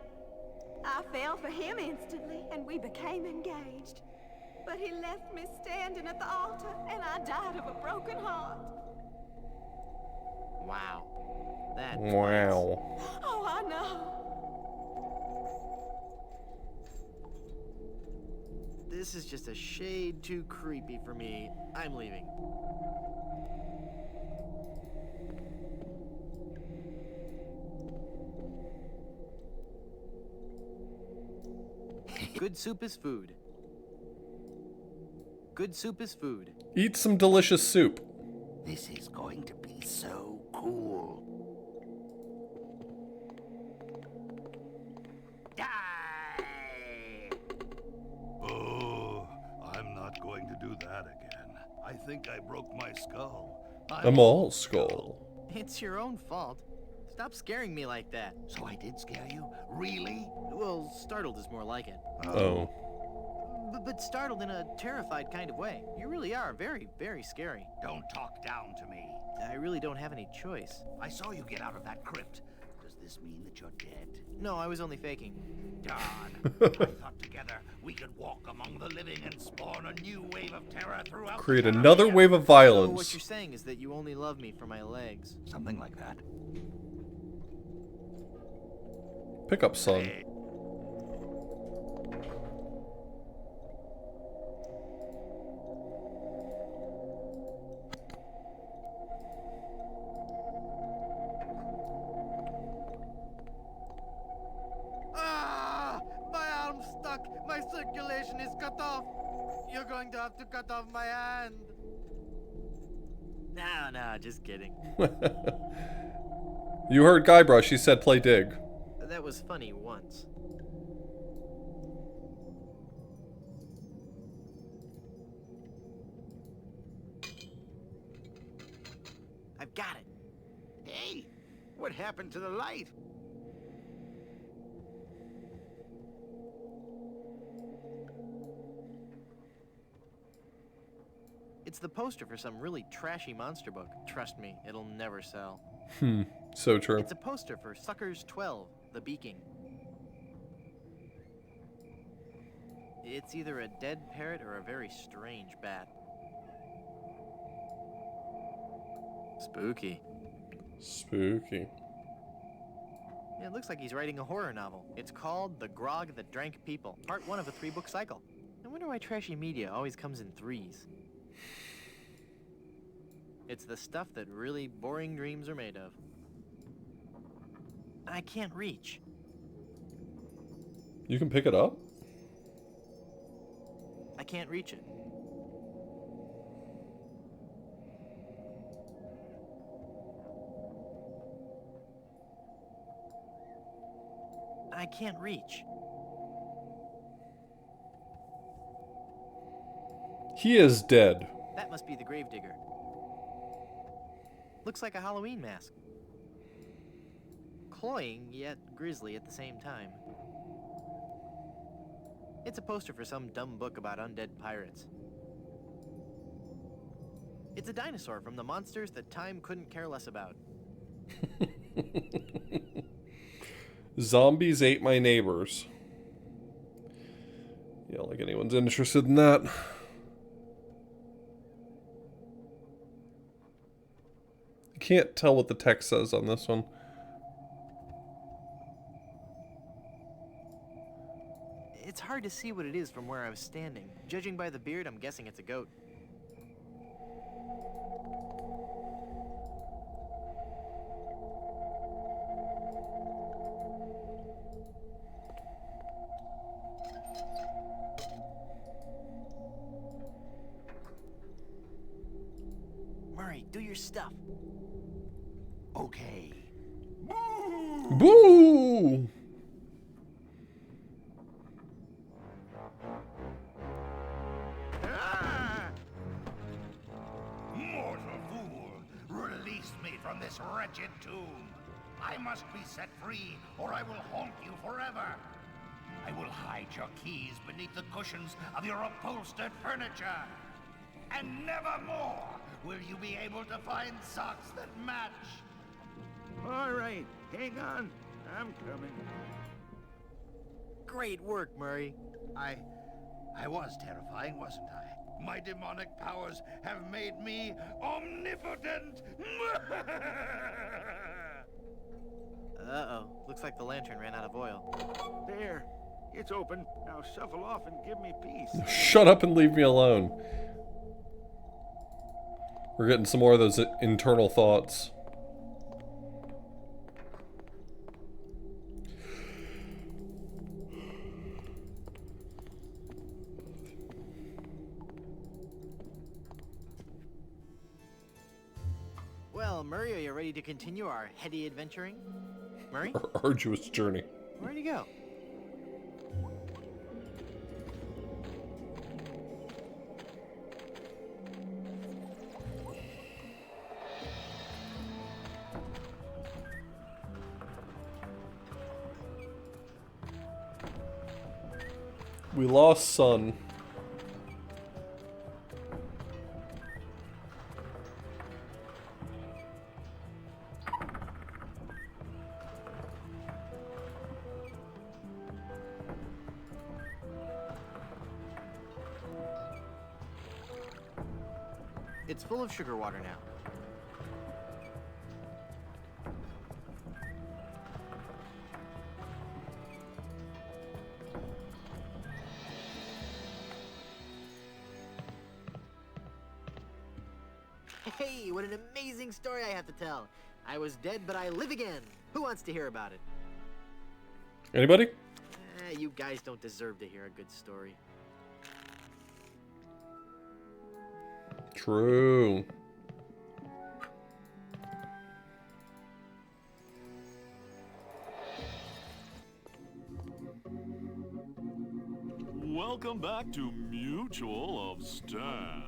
I fell for him instantly, and we became engaged. But he left me standing at the altar, and I died of a broken heart. Wow. That Wow. Oh, I know. This is just a shade too creepy for me. I'm leaving. Good soup is food. Good soup is food. Eat some delicious soup. This is going to be so cool. Die! Oh, I'm not going to do that again. I think I broke my skull. A mall skull. It's your own fault. Stop scaring me like that. So I did scare you? Really? Well, startled is more like it. Oh. But startled in a terrified kind of way. You really are very, very scary. Don't talk down to me. I really don't have any choice. I saw you get out of that crypt. Does this mean that you're dead? No, I was only faking. Darn. I thought together we could walk among the living and spawn a new wave of terror throughout Create the another Caribbean. wave of So violence. what you're saying is that you only love me for my legs. Something like that. Pick up, son. Hey, Ah! My arm's stuck! My circulation is cut off! You're going to have to cut off my hand! No, just kidding. You heard Guybrush, he said play dig. That was funny once. I've got it. hey, what happened to the light? It's the poster for some really trashy monster book. Trust me, it'll never sell. So true. It's a poster for Suckers 12, The Beaking. It's either a dead parrot or a very strange bat. Spooky. Spooky. Yeah, it looks like he's writing a horror novel. It's called The Grog That Drank People, part 1 of a 3-book cycle. I wonder why trashy media always comes in threes. It's the stuff that really boring dreams are made of. I can't reach. You can pick it up? I can't reach it. I can't reach. He is dead. That must be the gravedigger. Looks like a Halloween mask. Cloying, yet grisly at the same time. It's a poster for some dumb book about undead pirates. It's a dinosaur from the monsters that time couldn't care less about. Zombies ate my neighbors. Yeah, like anyone's interested in that. I can't tell what the text says on this one. It's hard to see what it is from where I was standing. Judging by the beard, I'm guessing it's a goat. Murray, do your stuff. Okay. Boo! Ah! Mortal fool! Release me from this wretched tomb. I must be set free, or I will haunt you forever. I will hide your keys beneath the cushions of your upholstered furniture. And never more will you be able to find socks that match. All right, hang on. I'm coming. Great work, Murray. I was terrifying, wasn't I? My demonic powers have made me omnipotent. Uh-oh. Looks like the lantern ran out of oil. There, it's open. Now shuffle off and give me peace. Shut up and leave me alone. We're getting some more of those internal thoughts. Well, Murray, are you ready to continue our heady adventuring? Murray? Arduous journey. Where'd he go? We lost Sun. It's full of sugar water now. Hey, what an amazing story I have to tell. I was dead, but I live again. Who wants to hear about it? Anybody? You guys don't deserve to hear a good story. True. Welcome back to Mutual of Stan.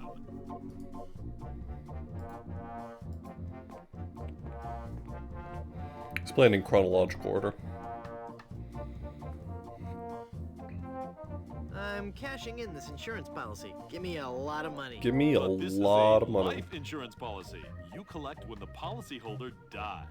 It's playing in chronological order. I'm cashing in this insurance policy. Give me a lot of money. Give me a But this lot is of money. life insurance policy. You collect when the policyholder dies.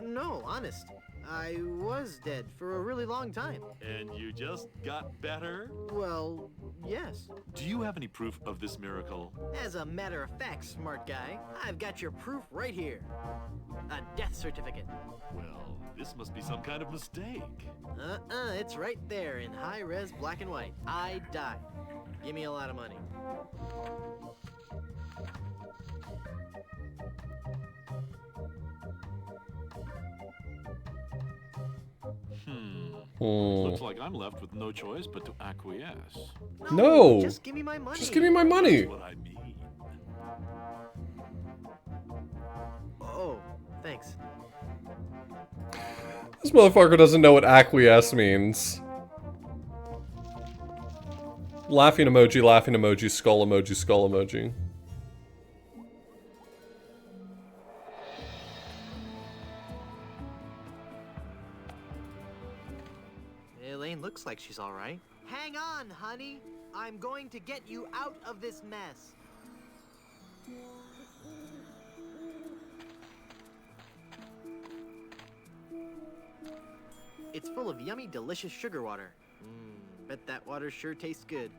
No, honest. I was dead for a really long time. And you just got better? Well, yes. Do you have any proof of this miracle? As a matter of fact, smart guy, I've got your proof right here. A death certificate. Well, this must be some kind of mistake. It's right there in high-res black and white. I died. Give me a lot of money. Looks like I'm left with no choice but to acquiesce. No! Just give me my money. Just give me my money! That's what I mean. Oh, thanks. This motherfucker doesn't know what acquiesce means. Laughing emoji, skull emoji, skull emoji. Elaine looks like she's all right. Hang on, honey. I'm going to get you out of this mess. It's full of yummy, delicious sugar water. Bet that water sure tastes good.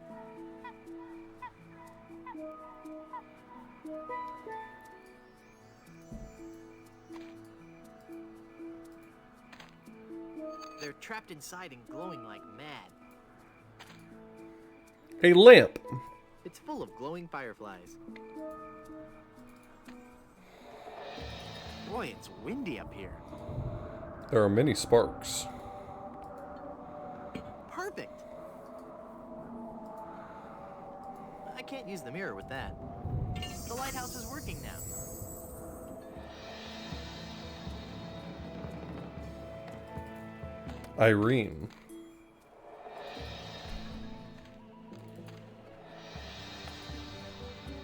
They're trapped inside and glowing like mad. A lamp. It's full of glowing fireflies. Boy, it's windy up here. There are many sparks. Perfect! I can't use the mirror with that. The lighthouse is working now. Irene.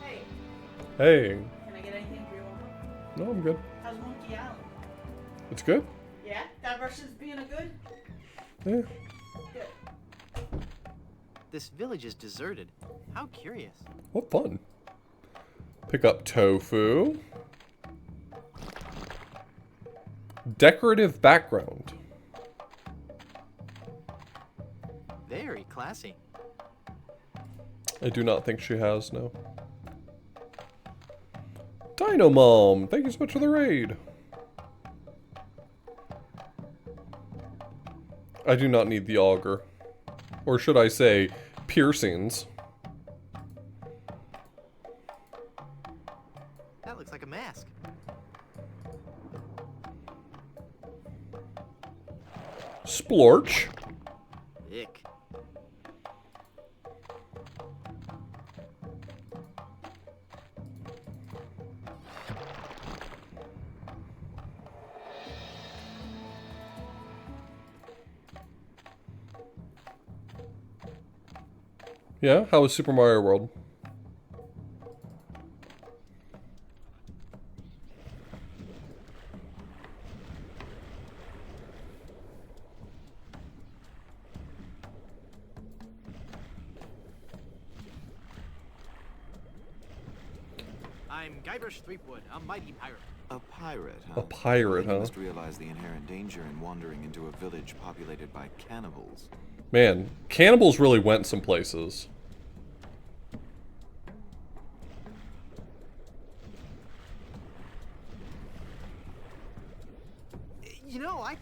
Hey, Hey. can I get anything for your homework? No, I'm good. How's Monkey Island? It's good? Yeah? That versus being a good? Yeah. Good. This village is deserted. How curious. What fun. Pick up tofu. Decorative background. Very classy. I do not think she has, no. Dino Mom, thank you so much for the raid. I do not need the auger. Or should I say, piercings. That looks like a mask. Splorch. Ick. Yeah, how was Super Mario World? I'm Guybrush Threepwood, a mighty pirate. A pirate, huh? A pirate, Well, you huh? must realize the inherent danger in wandering into a village populated by cannibals. Man, cannibals really went some places.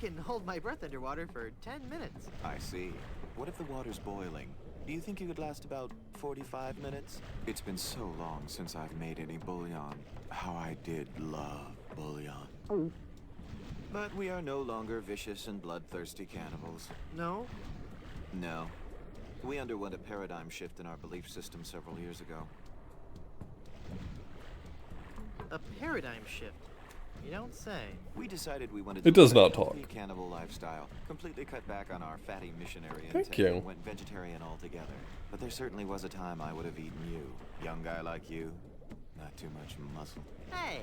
can hold my breath underwater for 10 minutes. I see. What if the water's boiling? Do you think you could last about 45 minutes? It's been so long since I've made any bouillon. How I did love bouillon. But we are no longer vicious and bloodthirsty cannibals. No? No. We underwent a paradigm shift in our belief system several years ago. A paradigm shift? You don't say. We decided we wanted It to does live a not healthy talk. cannibal lifestyle, completely cut back on our fatty missionary Thank intake, you. and went vegetarian altogether. But there certainly was a time I would have eaten you. Young guy like you, not too much muscle. Hey!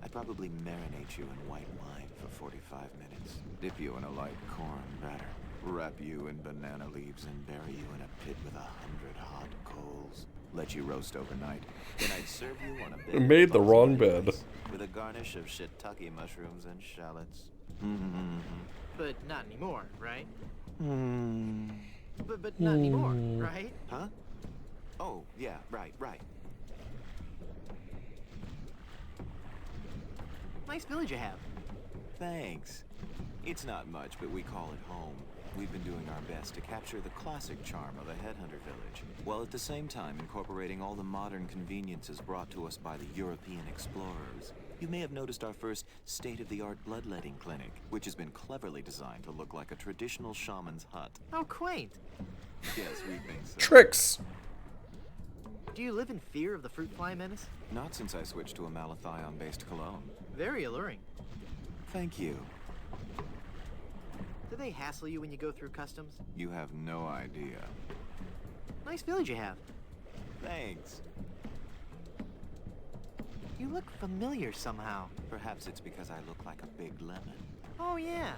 I'd probably marinate you in white wine for 45 minutes, dip you in a light corn batter, wrap you in banana leaves and bury you in a pit with 100 hot coals. Let you roast overnight. Then I'd serve you on a bed. I made the of wrong balsamic bed. rice With a garnish of shiitake mushrooms and shallots. But not anymore, right? Hmm. But not anymore, right? Huh? Oh, yeah, right. Nice village you have. Thanks. It's not much, but we call it home. We've been doing our best to capture the classic charm of a headhunter village, while at the same time incorporating all the modern conveniences brought to us by the European explorers. You may have noticed our first state-of-the-art bloodletting clinic, which has been cleverly designed to look like a traditional shaman's hut. How quaint. Yes, we think so. Tricks. Do you live in fear of the fruit fly menace? Not since I switched to a malathion-based cologne. Very alluring. Thank you. Do they hassle you when you go through customs? You have no idea. Nice village you have. Thanks. You look familiar somehow. Perhaps it's because I look like a big lemon. Oh yeah.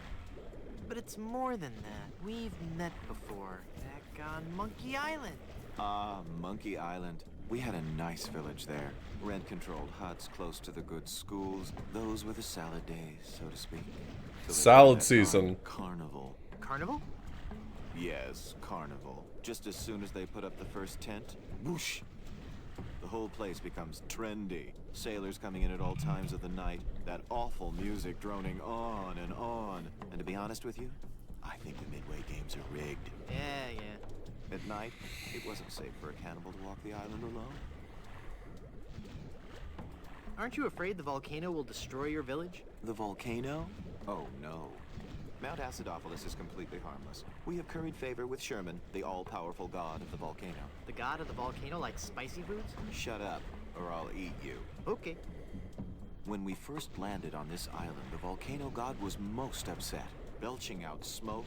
But it's more than that. We've met before. Back on Monkey Island. Ah, Monkey Island. We had a nice village there. Rent-controlled huts close to the good schools. Those were the salad days, so to speak. So Salad season. Carnival. Carnival? Yes, carnival. Just as soon as they put up the first tent, whoosh! The whole place becomes trendy. Sailors coming in at all times of the night. That awful music droning on and on. And to be honest with you, I think the Midway games are rigged. Yeah. At night, it wasn't safe for a cannibal to walk the island alone. Aren't you afraid the volcano will destroy your village? The volcano? Oh, no. Mount Acidophilus is completely harmless. We have curried favor with Sherman, the all-powerful god of the volcano. The god of the volcano likes spicy foods? Shut up, or I'll eat you. Okay. When we first landed on this island, the volcano god was most upset, belching out smoke.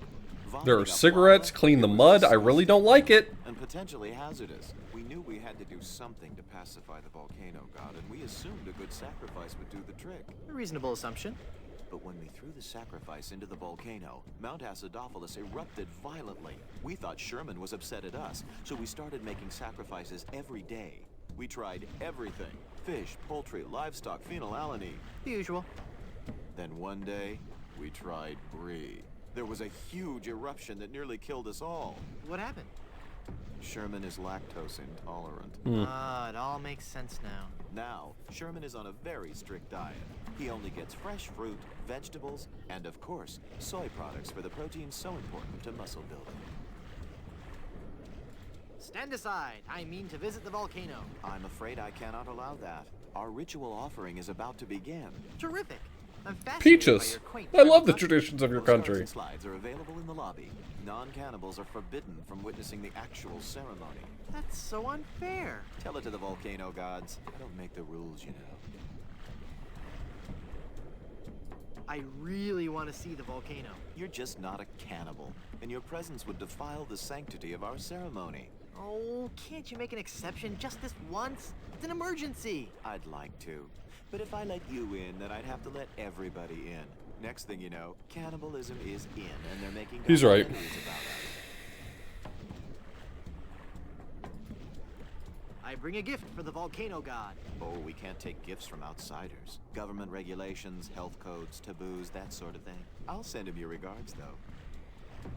There are cigarettes, clean the mud. I really don't like it. And potentially hazardous. We knew we had to do something to pacify the volcano god, and we assumed a good sacrifice would do the trick. A reasonable assumption. But when we threw the sacrifice into the volcano, Mount Acidophilus erupted violently. We thought Sherman was upset at us, so we started making sacrifices every day. We tried everything. Fish, poultry, livestock, phenylalanine. The usual. Then one day, we tried brie. There was a huge eruption that nearly killed us all. What happened? Sherman is lactose intolerant. It all makes sense now. Now, Sherman is on a very strict diet. He only gets fresh fruit, vegetables, and of course, soy products for the protein so important to muscle building. Stand aside. I mean to visit the volcano. I'm afraid I cannot allow that. Our ritual offering is about to begin. Terrific. I'm fascinated Peaches. by your quaint I love the tribal traditions of your Postcards country. and slides are available in the lobby. Non-cannibals are forbidden from witnessing the actual ceremony. That's so unfair. Tell it to the volcano gods. I don't make the rules, you know. I really want to see the volcano. You're just not a cannibal, and your presence would defile the sanctity of our ceremony. Oh, can't you make an exception just this once? It's an emergency. I'd like to. But if I let you in, then I'd have to let everybody in. Next thing you know, cannibalism is in, and they're making He's right. documentaries about us. I bring a gift for the volcano god. Oh, we can't take gifts from outsiders. Government regulations, health codes, taboos, that sort of thing. I'll send him your regards, though.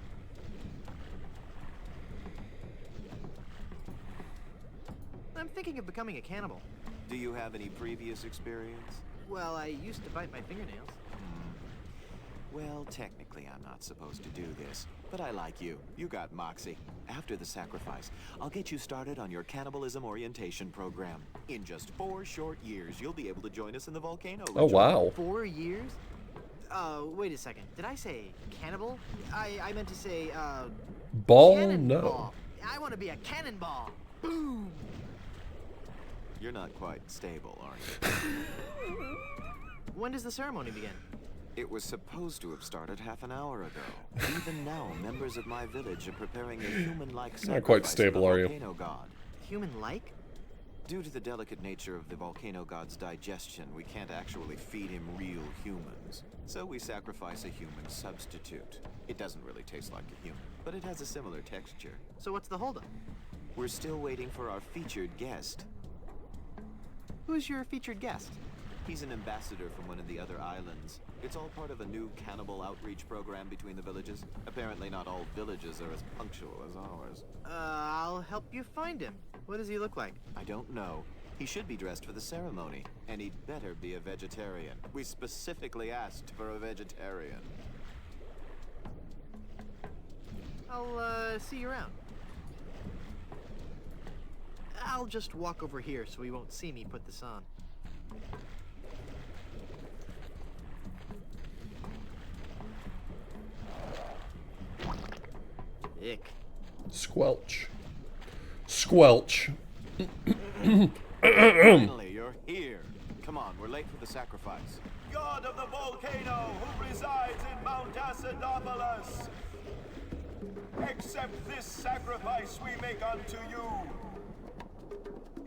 I'm thinking of becoming a cannibal. Do you have any previous experience? Well, I used to bite my fingernails. Well, technically I'm not supposed to do this, but I like you. You got moxie. After the sacrifice, I'll get you started on your cannibalism orientation program. In just 4 short years, you'll be able to join us in the volcano ritual. Oh, wow. 4 years? Wait a second. Did I say cannibal? I meant to say, Ball? cannonball. No. I want to be a cannonball. Boom! You're not quite stable, are you? When does the ceremony begin? It was supposed to have started half an hour ago. Even now, members of my village are preparing a human-like sacrifice Not quite stable, to the are you? volcano god. Human-like? Due to the delicate nature of the volcano god's digestion, we can't actually feed him real humans. So we sacrifice a human substitute. It doesn't really taste like a human, but it has a similar texture. So what's the holdup? We're still waiting for our featured guest. Who's your featured guest? He's an ambassador from one of the other islands. It's all part of a new cannibal outreach program between the villages. Apparently not all villages are as punctual as ours. I'll help you find him. What does he look like? I don't know. He should be dressed for the ceremony, and he'd better be a vegetarian. We specifically asked for a vegetarian. I'll, see you around. I'll just walk over here so he won't see me put this on. Ick. Squelch. Squelch. Finally, you're here. Come on, we're late for the sacrifice. God of the volcano who resides in Mount Acidopolis, accept this sacrifice we make unto you.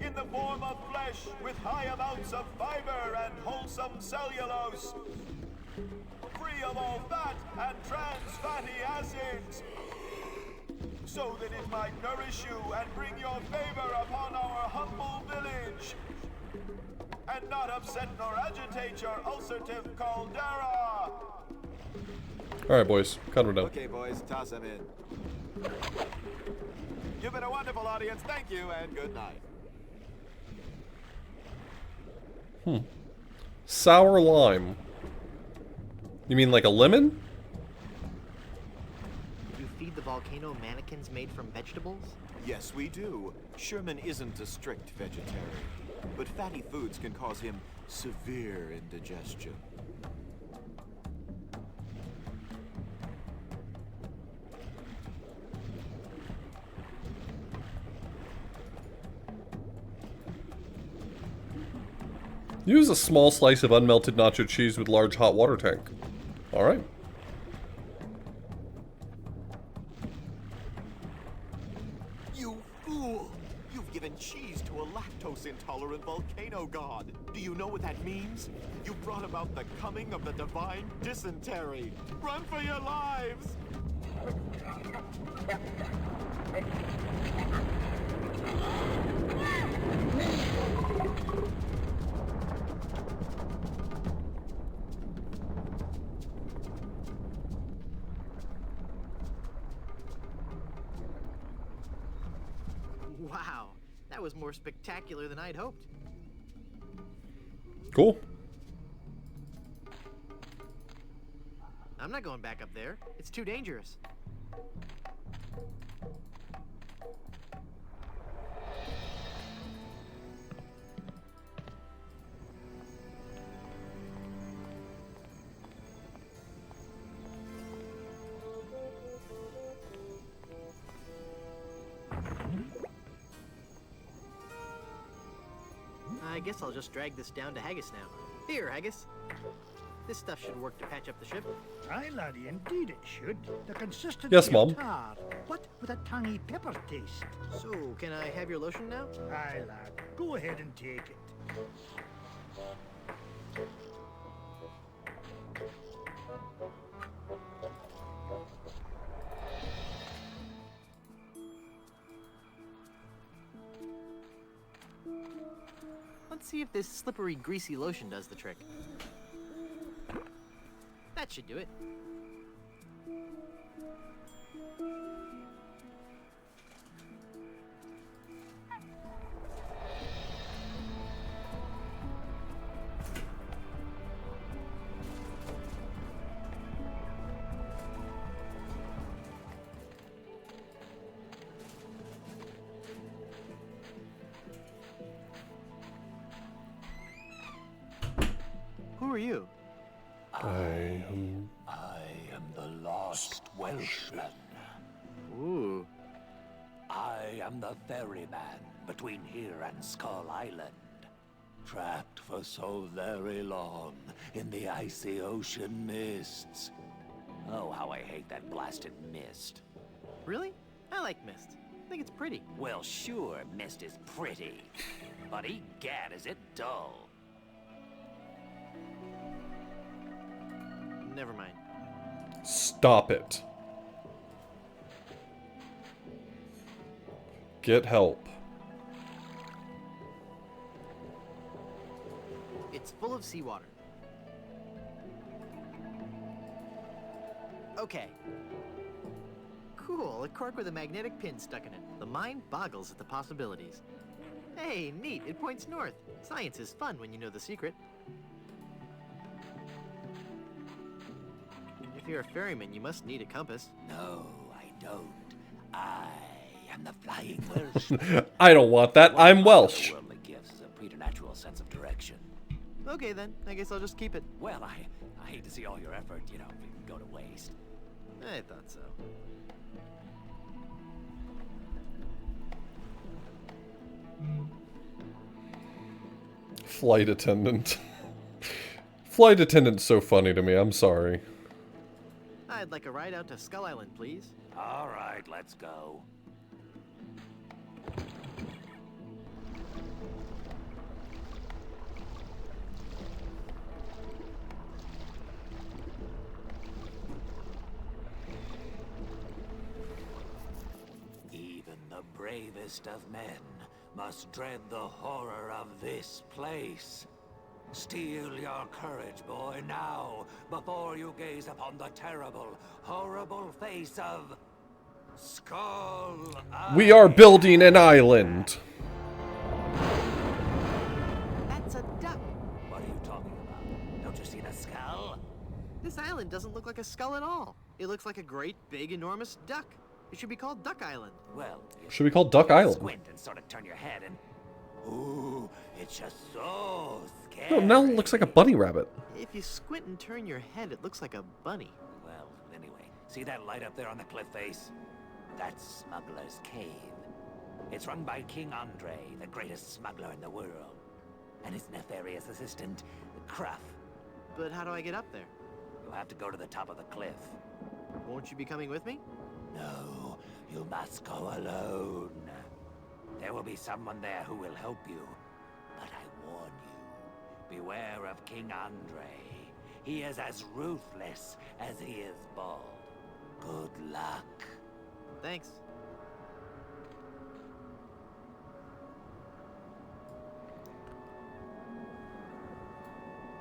In the form of flesh with high amounts of fiber and wholesome cellulose, free of all fat and trans fatty acids, so that it might nourish you and bring your favor upon our humble village, and not upset nor agitate your ulcerative caldera. Alright, boys. Cut him down. Okay, boys, toss him in. You've been a wonderful audience. Thank you, and good night. Sour lime. You mean like a lemon? You feed the volcano mannequins made from vegetables? Yes, we do. Sherman isn't a strict vegetarian, but fatty foods can cause him severe indigestion. Use a small slice of unmelted nacho cheese with large hot water tank. Alright. You fool! You've given cheese to a lactose-intolerant volcano god. Do you know what that means? You brought about the coming of the divine dysentery. Run for your lives! Wow, that was more spectacular than I'd hoped. Cool. I'm not going back up there. It's too dangerous. I guess I'll just drag this down to Haggis now. Here, Haggis. This stuff should work to patch up the ship. Aye, laddie, indeed it should. The consistency Yes, of Mom. tar, but with a tangy pepper taste. So, can I have your lotion now? Aye, lad. Go ahead and take it. Let's see if this slippery, greasy lotion does the trick. That should do it. are you? I am the lost Welshman. Ooh. I am the ferryman between here and Skull Island. Trapped for so very long in the icy ocean mists. Oh, how I hate that blasted mist. Really? I like mist. I think it's pretty. Well, sure, mist is pretty. But egad, is it dull. Never mind. Stop it. Get help. It's full of seawater. Okay. Cool, a cork with a magnetic pin stuck in it. The mind boggles at the possibilities. Hey, neat, it points north. Science is fun when you know the secret. If you're a ferryman, you must need a compass. No, I don't. I am the flying Welshman. I don't want that. I'm Welsh. Worldly gifts is a preternatural sense of direction. Okay then, I guess I'll just keep it. Well, I hate to see all your effort, go to waste. I thought so. Flight attendant. Flight attendant's so funny to me. I'm sorry. I'd like a ride out to Skull Island, please. All right, let's go. Even the bravest of men must dread the horror of this place. Steel your courage, boy, now, before you gaze upon the terrible, horrible face of Skull Island. We are building an island. That's a duck. What are you talking about? Don't you see the skull? This island doesn't look like a skull at all. It looks like a great, big, enormous duck. It should be called Duck Island. Well, Should be called Duck Island. squint and sort of turn your head and... Ooh, it's just so scary. No, now it looks like a bunny rabbit. If you squint and turn your head, it looks like a bunny. Well, anyway, see that light up there on the cliff face? That's Smuggler's Cave. It's run by King Andre, the greatest smuggler in the world. And his nefarious assistant, Cruff. But how do I get up there? You'll have to go to the top of the cliff. Won't you be coming with me? No, you must go alone. There will be someone there who will help you. But I warn you, beware of King Andre. He is as ruthless as he is bald. Good luck. Thanks.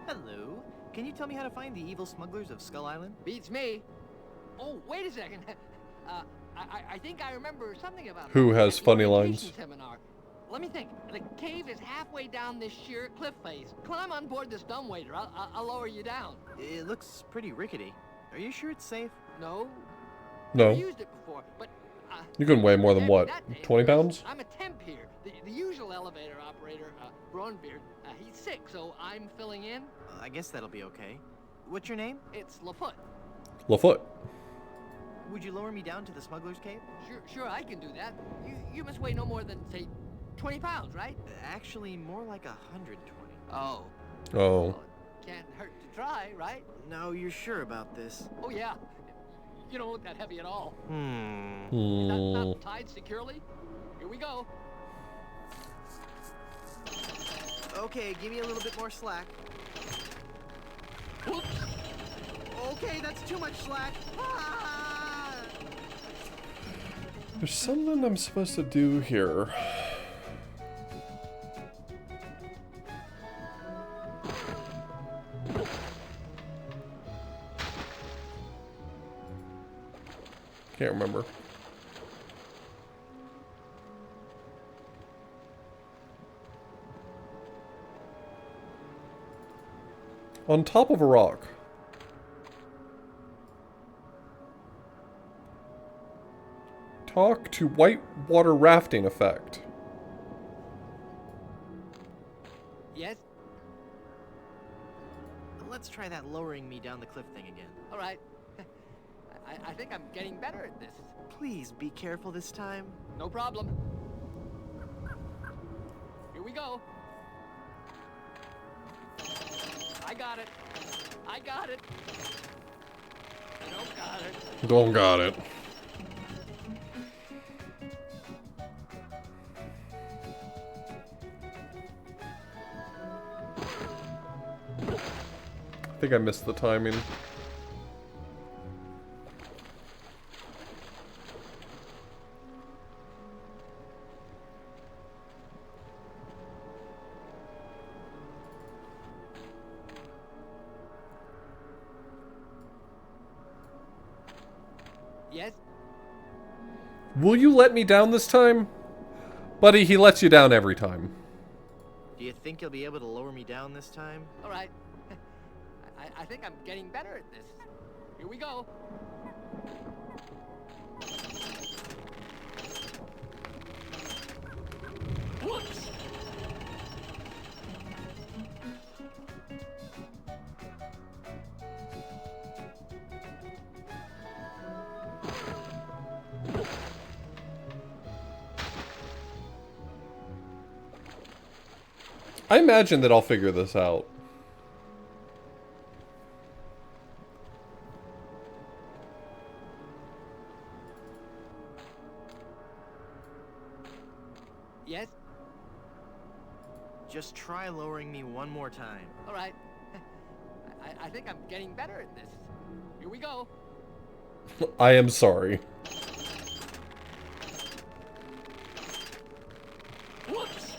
Hello. Can you tell me how to find the evil smugglers of Skull Island? Beats me. Oh, wait a second. I think I remember something about Who that. has The funny orientation lines? Seminar. Let me think. The cave is halfway down this sheer cliff face. Climb on board this dumbwaiter. I'll lower you down. It looks pretty rickety. Are you sure it's safe? No. No. Never used it before, but You can weigh more than what? 20 pounds? I'm a temp here. The usual elevator operator, Braunbeard, he's sick, so I'm filling in. I guess that'll be okay. What's your name? It's Lafoot. Lafoot. Would you lower me down to the smuggler's cave? Sure, I can do that. You must weigh no more than, say, 20 pounds, right? Actually, more like 120. Oh. Oh. Can't hurt to try, right? No, you're sure about this? Oh, yeah. You don't look that heavy at all. Hmm. Not tied securely? Here we go. Okay, give me a little bit more slack. Whoops. Okay, that's too much slack. Ah! There's something I'm supposed to do here. Can't remember. On top of a rock. Talk to whitewater rafting effect. Yes? try that lowering me down the cliff thing again. All right. I think I'm getting better at this. Please be careful this time. No problem. Here we go. I got it. I got it. I don't got it. Don't got it. I think I missed the timing. Yes? Will you let me down this time? Buddy, he lets you down every time. Do you think you'll be able to lower me down this time? All right. I think I'm getting better at this. Here we go. Whoops! I imagine that I'll figure this out. Yes? Just try lowering me one more time. All right. I think I'm getting better at this. Here we go. I am sorry. Whoops!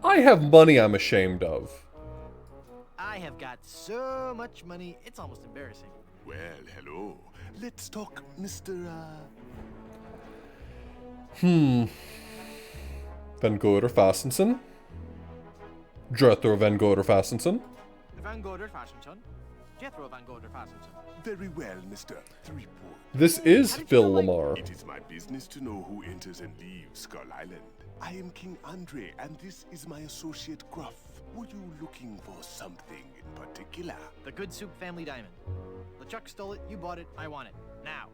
I have money I'm ashamed of. I have got so much money, it's almost embarrassing. Well, hello. Let's talk, Mr. Van Goder Fastenson? Jethro Van Goder Fastenson? Van Goder Fastenson. Jethro Van Goder Fastenson. Very well, Mr. Threepwood. This is Phil Lamar. It is my business to know who enters and leaves Skull Island. I am King Andre, and this is my associate Gruff. Were you looking for something in particular? The Good Soup Family Diamond. LeChuck stole it, you bought it, I want it. Now.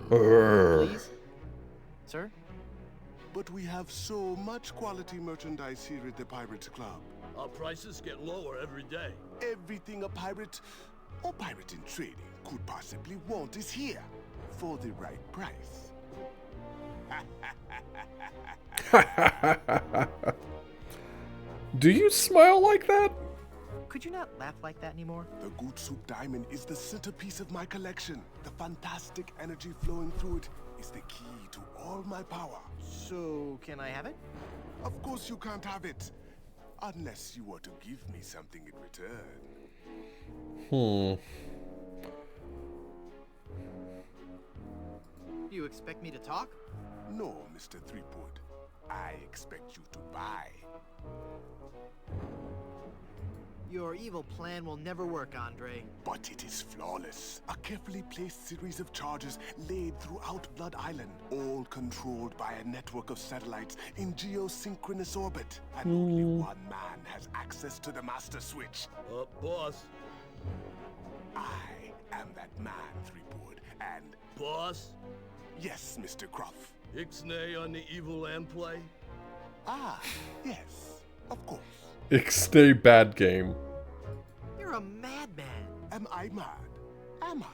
Please? Sir? But we have so much quality merchandise here at the Pirates Club. Our prices get lower every day. Everything a pirate or pirate in trading could possibly want is here for the right price. Do you smile like that? Could you not laugh like that anymore? The Good Soup Diamond is the centerpiece of my collection. The fantastic energy flowing through it is the key to all my power. So, can I have it? Of course you can't have it. Unless you were to give me something in return. Do you expect me to talk? No, Mr. Threepwood. I expect you to buy. Your evil plan will never work, Andre. But it is flawless. A carefully placed series of charges laid throughout Blood Island, all controlled by a network of satellites in geosynchronous orbit. And only one man has access to the master switch. Boss. I am that man, Threepwood, and... Boss? Yes, Mr. Gruff. Ixnay on the evil land play? Ah, yes, of course. Ixnay bad game. You're a madman. Am I mad? Am I?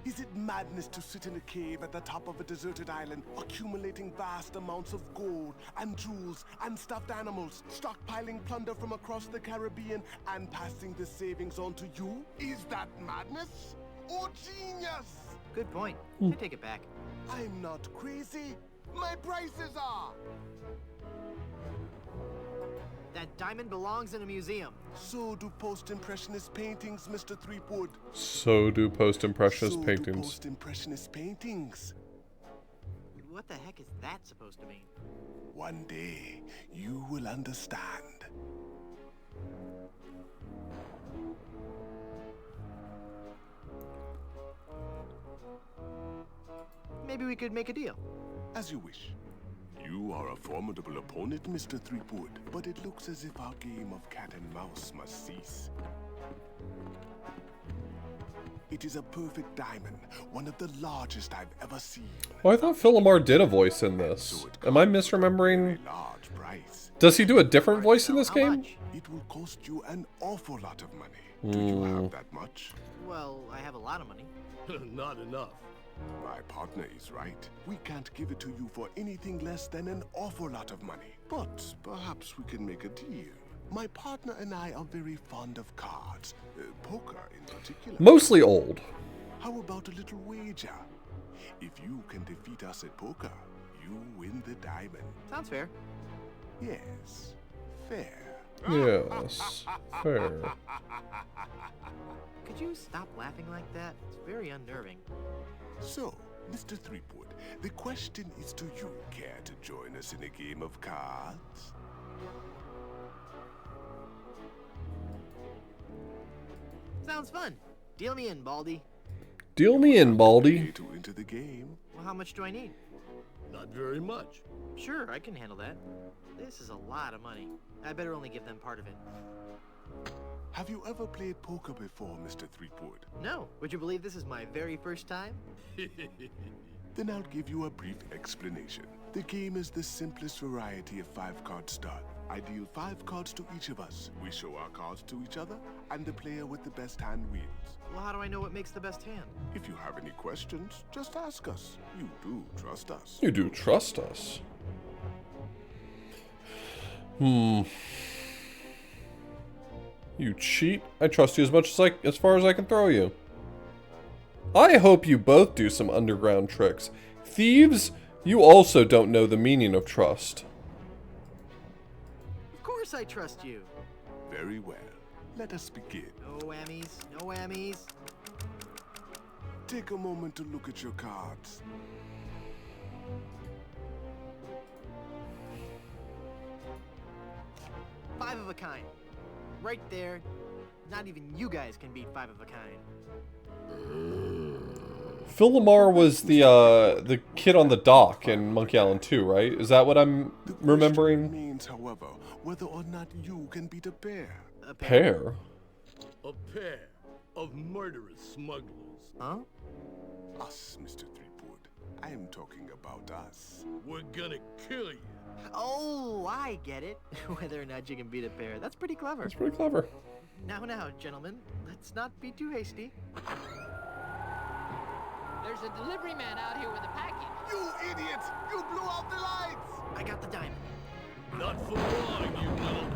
Is it madness to sit in a cave at the top of a deserted island, accumulating vast amounts of gold and jewels and stuffed animals, stockpiling plunder from across the Caribbean, and passing the savings on to you? Is that madness? Or genius? Good point. I take it back. I'm not crazy. My prices are. That diamond belongs in a museum. So do post-impressionist paintings, Mr. Threepwood. So do post-impressionist paintings. Post-impressionist paintings. what the heck is that supposed to mean? One day, you will understand. Maybe we could make a deal. As you wish. You are a formidable opponent, Mr. Threepwood, but it looks as if our game of cat and mouse must cease. It is a perfect diamond, one of the largest I've ever seen. Well, I thought Philomar did a voice in this. Am I misremembering? Large price. Does he do a different voice in this game? It will cost you an awful lot of money. Do you have that much? Well, I have a lot of money. Not enough. My partner is right. We can't give it to you for anything less than an awful lot of money. But perhaps we can make a deal. My partner and I are very fond of cards, poker in particular. Mostly old. How about a little wager? If you can defeat us at poker, you win the diamond. Sounds fair. Yes, fair. Yes, fair. Could you stop laughing like that? It's very unnerving. So, Mr. Threepwood, the question is, do you care to join us in a game of cards? Sounds fun. Deal me in, Baldy. Deal me in, Baldy. To enter the game. Well, how much do I need? Not very much. Sure, I can handle that. This is a lot of money. I better only give them part of it. Have you ever played poker before, Mr. Threepwood? No. Would you believe this is my very first time? Then I'll give you a brief explanation. The game is the simplest variety of 5-card stud. I deal 5 cards to each of us. We show our cards to each other, and the player with the best hand wins. Well, how do I know what makes the best hand? If you have any questions, just ask us. You do trust us. You do trust us. You cheat. I trust you as far as I can throw you. I hope you both do some underground tricks. Thieves, you also don't know the meaning of trust. Of course I trust you. Very well. Let us begin. No whammies, no whammies. Take a moment to look at your cards. Five of a kind. Right there. Not even you guys can beat 5 of a kind. Philomar was the kid on the dock in Monkey Island 2, right? Is that what I'm remembering? Means, however, whether or not you can beat a pair. A pair? A pair of murderous smugglers. Huh? Us, Mr. Threepwood. I am talking about us. We're gonna kill you. Oh, I get it. Whether or not you can beat a pair. That's pretty clever. That's pretty clever. Now, gentlemen. Let's not be too hasty. There's a delivery man out here with a package. You idiots! You blew out the lights! I got the diamond. Not for long, you little...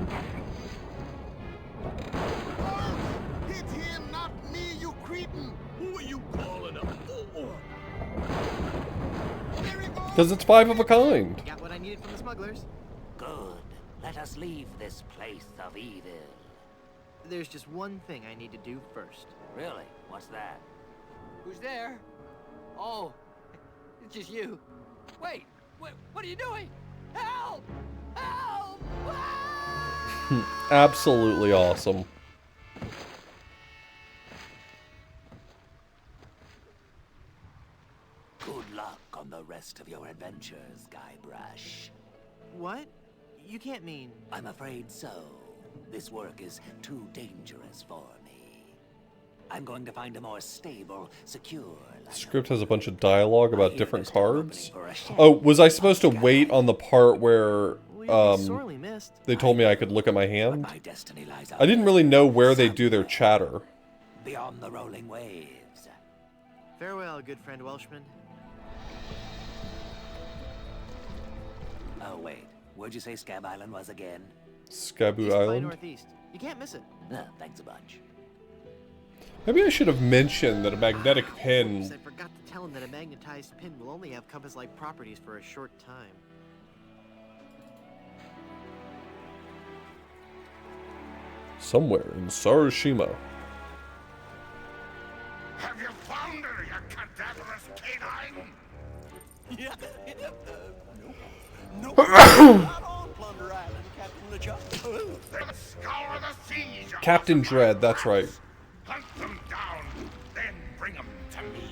Oh, hit him, not me, you cretin! Who are you calling up? Because it's 5 of a kind. Got what I needed from the smugglers. Good. Let us leave this place of evil. There's just one thing I need to do first. Really? What's that? Who's there? Oh, it's just you. Wait, what are you doing? Help! Help! Absolutely awesome. Good luck on the rest of your adventures, Guybrush. What? You can't mean... I'm afraid so. This work is too dangerous for me. I'm going to find a more stable, secure... The script has a bunch of dialogue about different cards. Oh, was I supposed to wait on the part where they told me I could look at my hand? I didn't really know where they do their chatter. Beyond the rolling waves. Farewell, good friend Welshman. Oh, wait. Where'd you say Scab Island was again? Scaboo East by Island? northeast. You can't miss it. Thanks a bunch. Maybe I should have mentioned that a magnetic pin... I forgot to tell him that a magnetized pin will only have compass-like properties for a short time. Somewhere in Sarushima. Have you found her, you cadaverous canine? Nope. Not on Plunder Island, Captain LeChuck. Let's scour the seas, you Captain awesome Dread, that's right. Hunt them down, then bring them to me.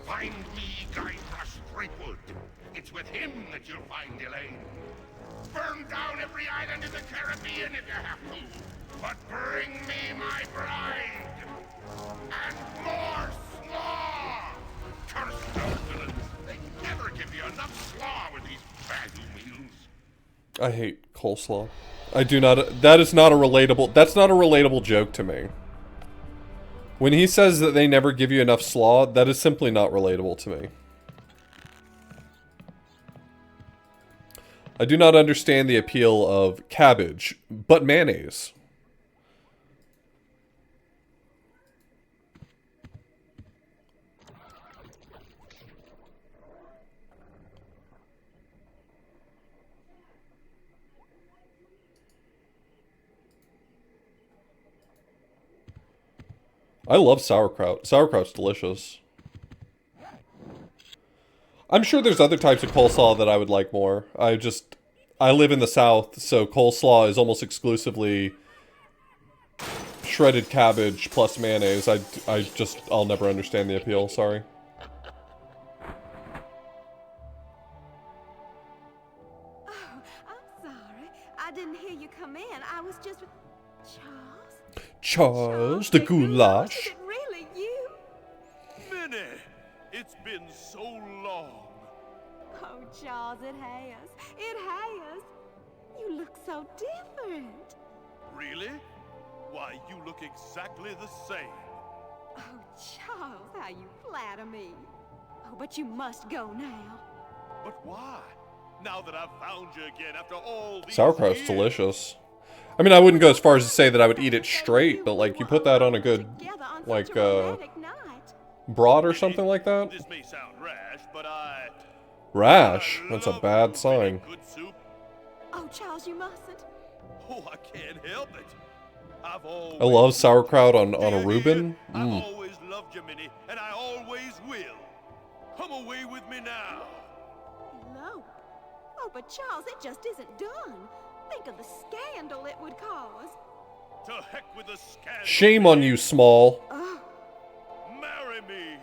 Find me Guybrush Threepwood. It's with him that you'll find Elaine. Burn down every island in the Caribbean if you have to. But bring me my bride. And more slaw! Curse those villains. They never give you enough slaw with these baggy meals. I hate coleslaw. I do not. That is not a relatable. That's not a relatable joke to me. When he says that they never give you enough slaw, that is simply not relatable to me. I do not understand the appeal of cabbage, but mayonnaise. I love sauerkraut. Sauerkraut's delicious. I'm sure there's other types of coleslaw that I would like more. I live in the South, so coleslaw is almost exclusively shredded cabbage plus mayonnaise. I'll never understand the appeal, sorry. Oh, I'm sorry. I didn't hear you come in. I was just... Charles? Charles, the goulash. Is it really you? Minnie, it's been so long. Oh, Charles, it has. It has. You look so different. Really? Why, you look exactly the same. Oh, Charles, how you flatter me. Oh, but you must go now. But why? Now that I've found you again after all these Sauerkraut's years? delicious. I mean, I wouldn't go as far as to say that I would eat it straight, but like, you put that on a good, like, broad or something like that? This may sound rash, but I... Rash? That's a bad sign. Good soup. Oh, Charles, you mustn't. Oh, I can't help it. I've always... I love sauerkraut on a Reuben. I've always loved you, Minnie, and I always will. Come away with me now. No. Oh, but Charles, it just isn't done. Think of the scandal it would cause. To heck with the scandal. Shame on you, Small. Oh. Marry me.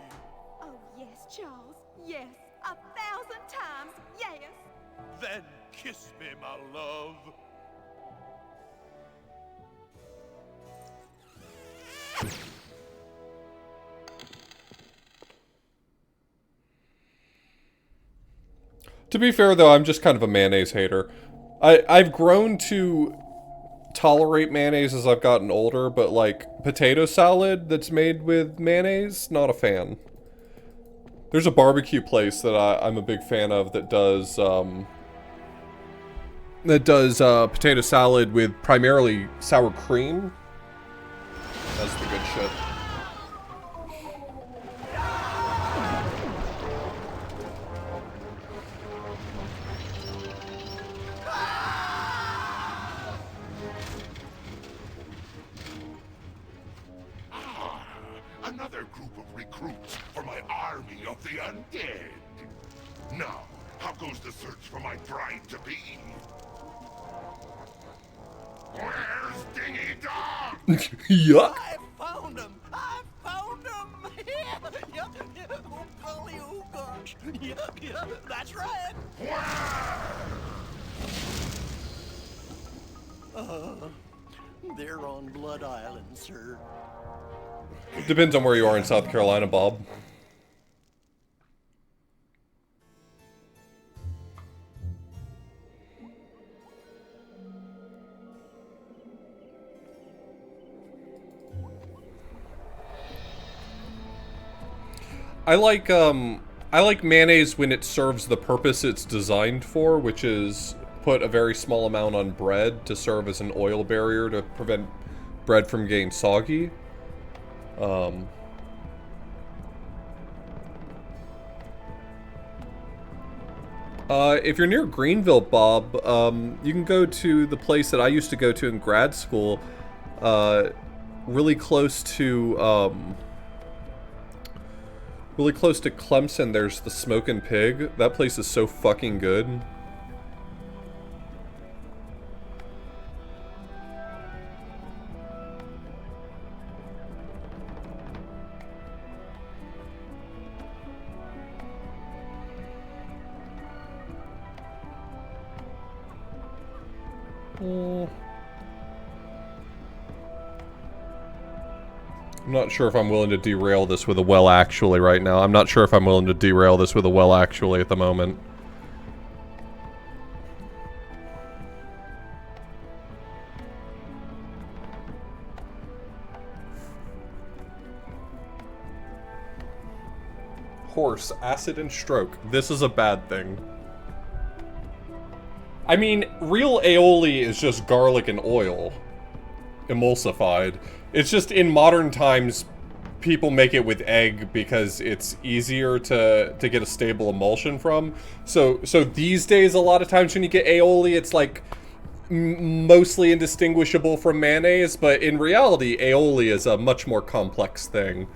Oh, yes, Charles. Yes. 1,000 times, yes. Then kiss me, my love. To be fair, though, I'm just kind of a mayonnaise hater. I've grown to tolerate mayonnaise as I've gotten older, but like potato salad that's made with mayonnaise, not a fan. There's a barbecue place that I'm a big fan of that does potato salad with primarily sour cream. That's the good shit. Another group of recruits for my army of the undead. Now, how goes the search for my bride-to-be? Where's Dingy Dog? Yuck. I found him! I found him! Oh, golly, oh, gosh. Yeah, that's right. They're on Blood Island, sir. Depends on where you are in South Carolina, Bob. I like mayonnaise when it serves the purpose it's designed for, which is put a very small amount on bread to serve as an oil barrier to prevent bread from getting soggy. If you're near Greenville, Bob, you can go to the place that I used to go to in grad school, really close to, Really close to Clemson, there's the Smokin' Pig. That place is so fucking good. I'm not sure if I'm willing to derail this with a well actually right now. I'm not sure if I'm willing to derail this with a well actually at the moment. Horse, acid, and stroke. This is a bad thing. I mean, real aioli is just garlic and oil. Emulsified. It's just in modern times, people make it with egg because it's easier to get a stable emulsion from. So these days, a lot of times when you get aioli, it's like mostly indistinguishable from mayonnaise, but in reality, aioli is a much more complex thing.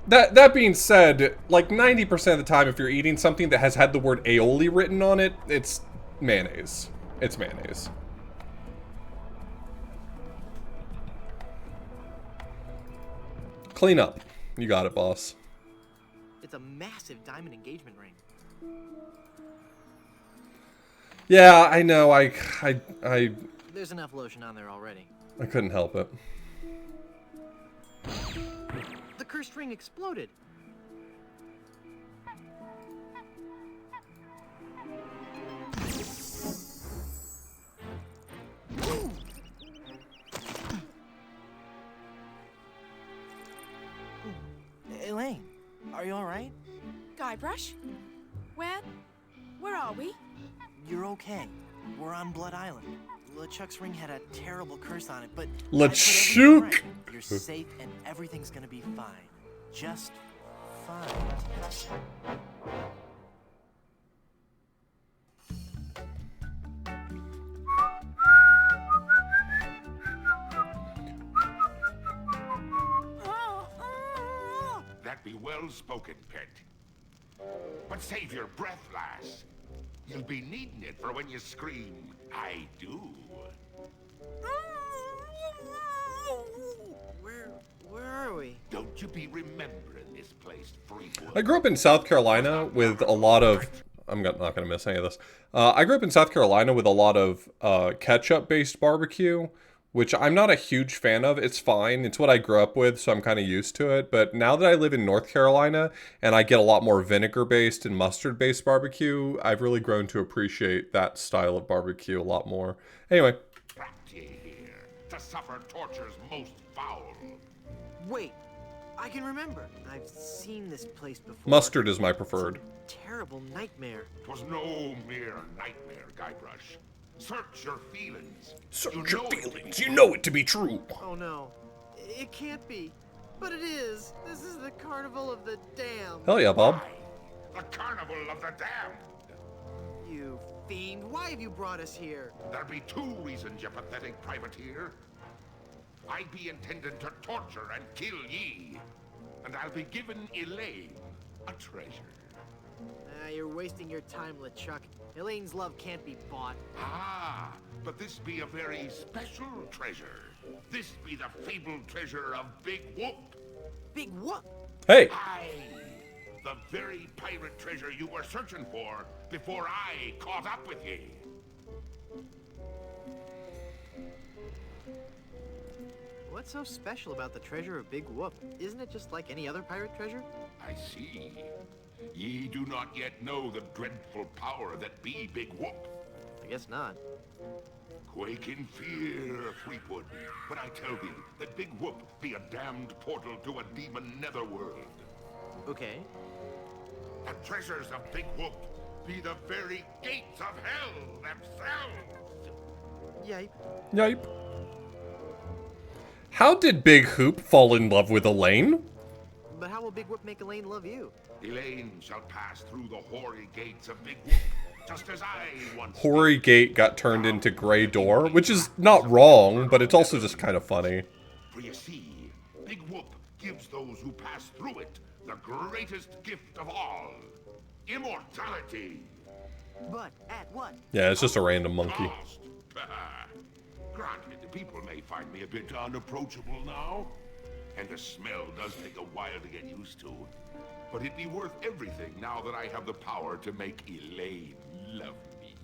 That being said, like 90% of the time, if you're eating something that has had the word aioli written on it, it's mayonnaise. It's mayonnaise. Clean up. You got it, boss. It's a massive diamond engagement ring. Yeah, I know. I There's enough lotion on there already. I couldn't help it. The cursed ring exploded. Elaine, are you alright? Guybrush? Where are we? You're okay. We're on Blood Island. LeChuck's ring had a terrible curse on it, but LeChuck! right. You're safe and everything's gonna be fine. Just fine. That be well spoken, pet. But save your breath, lass. You'll be needing it for when you scream, I do. Where are we? Don't you be remembering this place, Freewood. I grew up in South Carolina with a lot of... I'm not going to miss any of this. I grew up in South Carolina with a lot of ketchup-based barbecue, which I'm not a huge fan of. It's fine. It's what I grew up with, so I'm kind of used to it. But now that I live in North Carolina and I get a lot more vinegar-based and mustard-based barbecue, I've really grown to appreciate that style of barbecue a lot more. Anyway. Trapped ye here to suffer tortures most foul. Wait, I can remember. I've seen this place before. Mustard is my preferred. Terrible nightmare. 'Twas no mere nightmare, Guybrush. Search your feelings. Search your feelings. You know it to be true. Oh no, it can't be. But it is. This is the Carnival of the Damned. Hell yeah, Bob. The Carnival of the Damned. You fiend, why have you brought us here? There be two reasons, you pathetic privateer. I be intending to torture and kill ye. And I'll be giving Elaine a treasure. You're wasting your time, LeChuck. Elaine's love can't be bought. Ah, but this be a very special treasure. This be the fabled treasure of Big Whoop. Big Whoop? Hey! Aye, the very pirate treasure you were searching for before I caught up with ye. What's so special about the treasure of Big Whoop? Isn't it just like any other pirate treasure? I see. Ye do not yet know the dreadful power that be Big Whoop. I guess not. Quake in fear, Fleetwood, when I tell thee that Big Whoop be a damned portal to a demon netherworld. Okay. The treasures of Big Whoop be the very gates of hell themselves. Yipe. Yipe. How did Big Hoop fall in love with Elaine? But how will Big Whoop make Elaine love you? Elaine shall pass through the hoary gates of Big Whoop, just as I once Hoary Gate got turned into Grey Door, which is not wrong, but it's also just kind of funny. For you see, Big Whoop gives those who pass through it the greatest gift of all. Immortality. But at what? Yeah, it's just a random monkey. Cost. Granted, people may find me a bit unapproachable now, and the smell does take a while to get used to. But it'd be worth everything now that I have the power to make Elaine love me.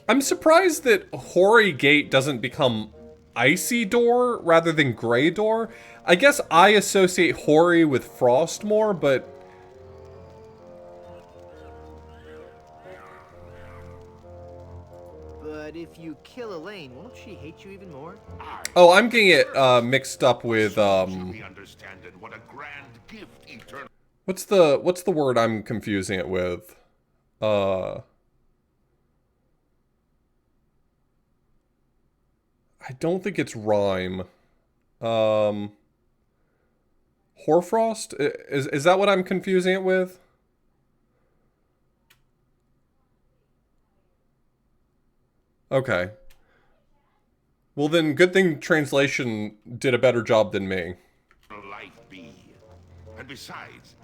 I'm surprised that Hoary Gate doesn't become Icy Door rather than Gray Door. I guess I associate Hoary with Frost more, but... But if you kill Elaine, won't she hate you even more? Oh, I'm getting it mixed up with, What a grand gift eternal. What's the word I'm confusing it with? I don't think it's rhyme. Hoarfrost? Is that what I'm confusing it with? Okay. Well then, good thing translation did a better job than me. Life be. And besides,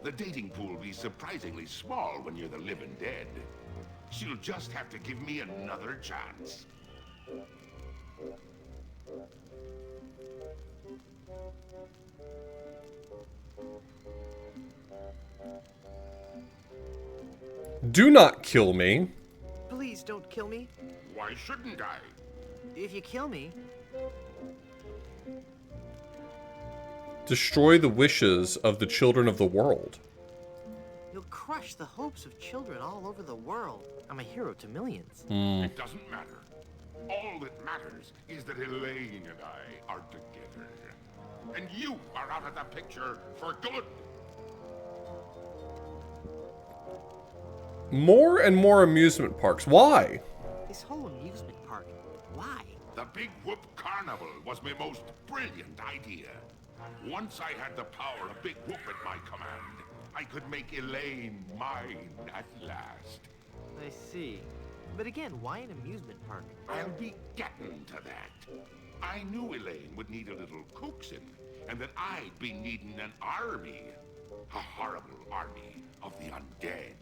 the dating pool be surprisingly small when you're the living dead. She'll just have to give me another chance. Do not kill me. Please don't kill me. Why shouldn't I? If you kill me... Destroy the wishes of the children of the world. You'll crush the hopes of children all over the world. I'm a hero to millions. It doesn't matter. All that matters is that Elaine and I are together. And you are out of the picture for good. More and more amusement parks. Why? This whole amusement park, why? The Big Whoop Carnival was my most brilliant idea. Once I had the power of Big Whoop at my command, I could make Elaine mine at last. I see. But again, why an amusement park? I'll be getting to that. I knew Elaine would need a little coaxing, and that I'd be needing an army. A horrible army of the undead.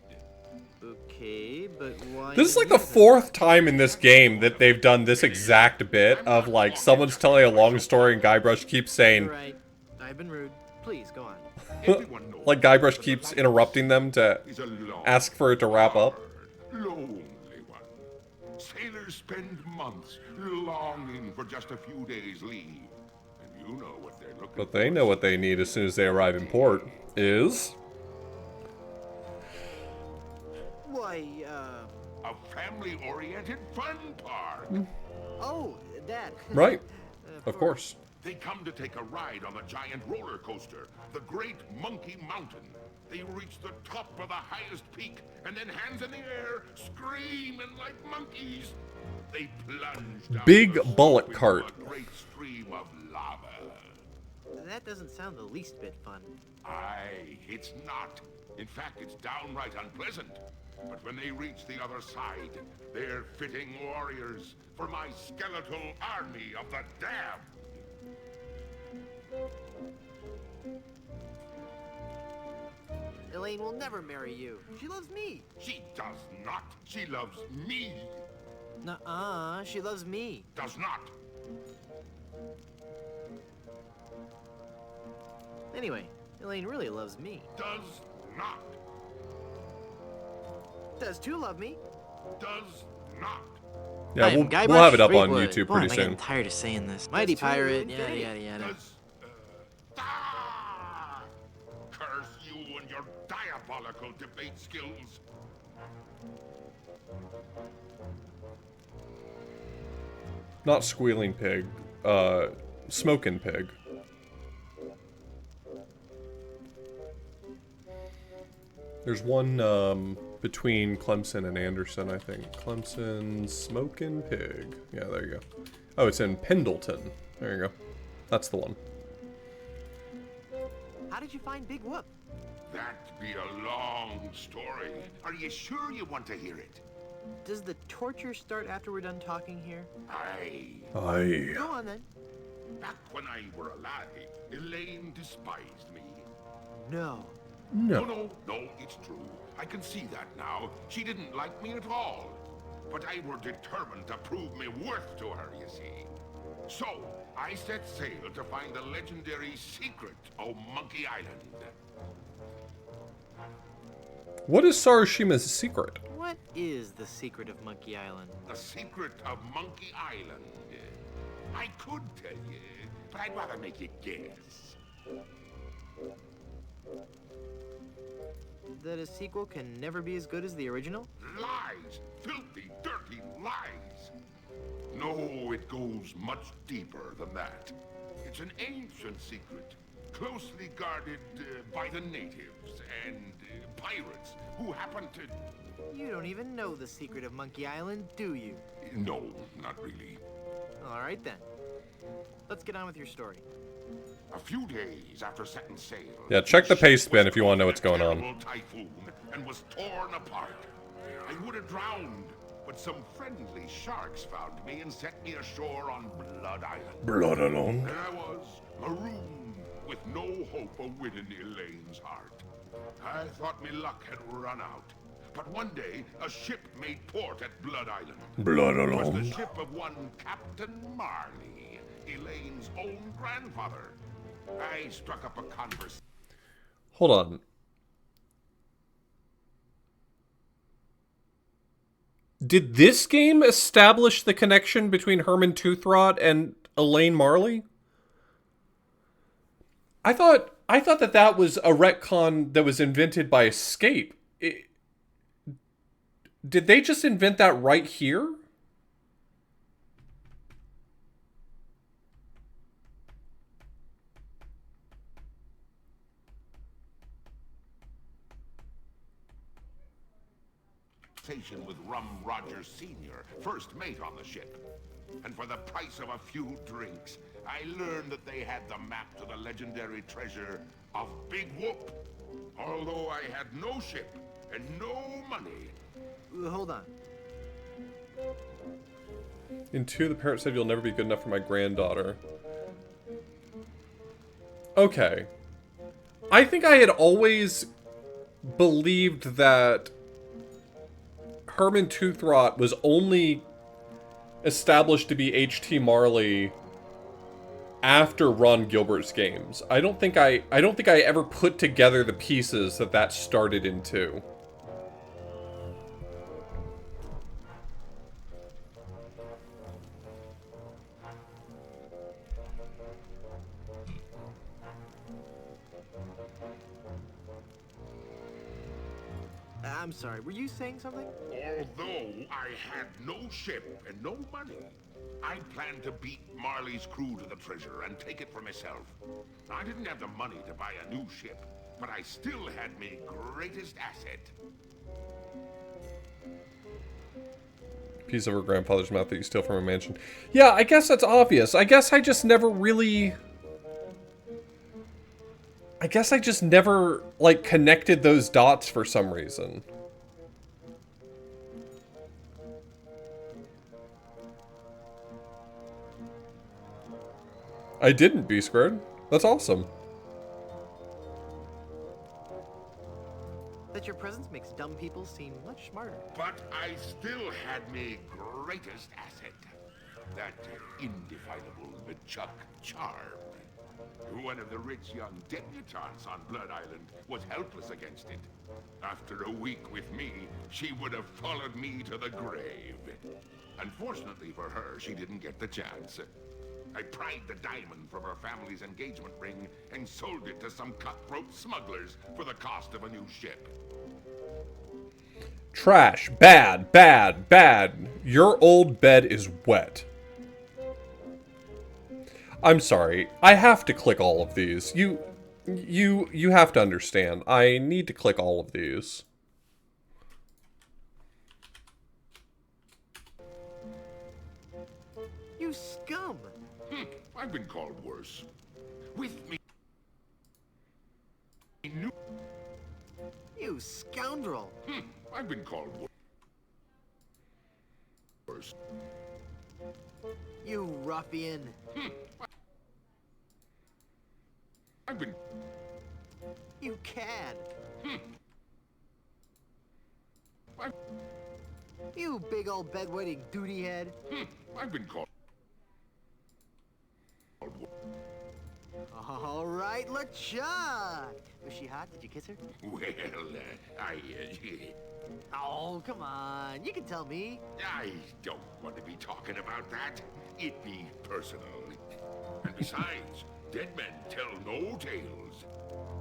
Okay, but why... This is like the 4th time in this game that they've done this exact bit of like someone's telling a long story and Guybrush keeps saying... You're right. I've been rude. Please, go on. Like Guybrush keeps interrupting them to ask for it to wrap up. Lonely one. Sailors spend months longing for just a few days' leave. And you know what they're looking for. But they know what they need as soon as they arrive in port. Is... Why, a family-oriented fun park. Oh, that. Right. Of course. They come to take a ride on the giant roller coaster, the Great Monkey Mountain. They reach the top of the highest peak, and then hands in the air, screaming like monkeys. They plunge down Big the bullet slope cart. into a great stream of lava. That doesn't sound the least bit fun. Aye, it's not. In fact, it's downright unpleasant. But when they reach the other side, they're fitting warriors for my skeletal army of the damned. Elaine will never marry you. She loves me. She does not. She loves me. Nuh-uh, she loves me. Does not. Anyway, Elaine really loves me. Does not. Does too love me. Does not. Yeah, Hi, we'll Guybrush have it up on Threepwood. YouTube Boy, pretty am I getting soon. tired of saying this. Mighty Does too, pirate, get yada it. yada yada. Curse you and your diabolical debate skills. Not squealing pig. Smoking pig. There's one between Clemson and Anderson, I think. Clemson Smoking Pig. Yeah, there you go. Oh, it's in Pendleton. There you go. That's the one. How did you find Big Whoop? That'd be a long story. Are you sure you want to hear it? Does the torture start after we're done talking here? Aye. Aye. Go on then. Back when I were alive, Elaine despised me. No. No, it's true. I can see that now. She didn't like me at all. But I were determined to prove me worth to her, you see. So, I set sail to find the legendary secret of Monkey Island. What is Sarushima's secret? What is the secret of Monkey Island? The secret of Monkey Island. I could tell you, but I'd rather make you guess. That a sequel can never be as good as the original? Lies! Filthy, dirty lies! No, it goes much deeper than that. It's an ancient secret, closely guarded by the natives and pirates who happen to... You don't even know the secret of Monkey Island, do you? No, not really. All right then. Let's get on with your story. A few days after setting sail... Yeah, check the paste bin if you want to know what's going on. ...typhoon and was torn apart. I would have drowned, but some friendly sharks found me and set me ashore on Blood Island. Blood Island. There I was, marooned, with no hope of winning Elaine's heart. I thought me luck had run out. But one day, a ship made port at Blood Island. Blood It was Island. the ship of one Captain Marley, Elaine's own grandfather. I struck up a conversation. Hold on. Did this game establish the connection between Herman Toothrot and Elaine Marley? I thought that was a retcon that was invented by Escape. Did they just invent that right here? With Rum Rogers Sr., first mate on the ship. And for the price of a few drinks, I learned that they had the map to the legendary treasure of Big Whoop. Although I had no ship and no money. Hold on. In 2, the parrot said, "You'll never be good enough for my granddaughter." Okay. I think I had always believed that Herman Toothrot was only established to be H.T. Marley after Ron Gilbert's games. I don't think I ever put together the pieces that started in 2. I'm sorry, were you saying something? Although I had no ship and no money, I planned to beat Marley's crew to the treasure and take it for myself. I didn't have the money to buy a new ship, but I still had my greatest asset. Piece of her grandfather's mouth that you steal from a mansion. Yeah, I guess that's obvious. I guess I just never, like, connected those dots for some reason. I didn't, B squared. That's awesome. That your presence makes dumb people seem much smarter. But I still had my greatest asset. That indefinable Chuck charm. One of the rich young debutantes on Blood Island was helpless against it. After a week with me, she would have followed me to the grave. Unfortunately for her, she didn't get the chance. I pried the diamond from her family's engagement ring and sold it to some cutthroat smugglers for the cost of a new ship. Trash. Bad. Bad. Bad. Your old bed is wet. I'm sorry. I have to click all of these. You have to understand. I need to click all of these. You scum! I've been called worse. With me. You scoundrel! I've been called worse. first. You ruffian. I've been... You cad. You big old bedwetting duty head. I've been called... All right, LeChuck. Was she hot? Did you kiss her? Well, Oh, come on. You can tell me. I don't want to be talking about that. It be personal. And besides, dead men tell no tales.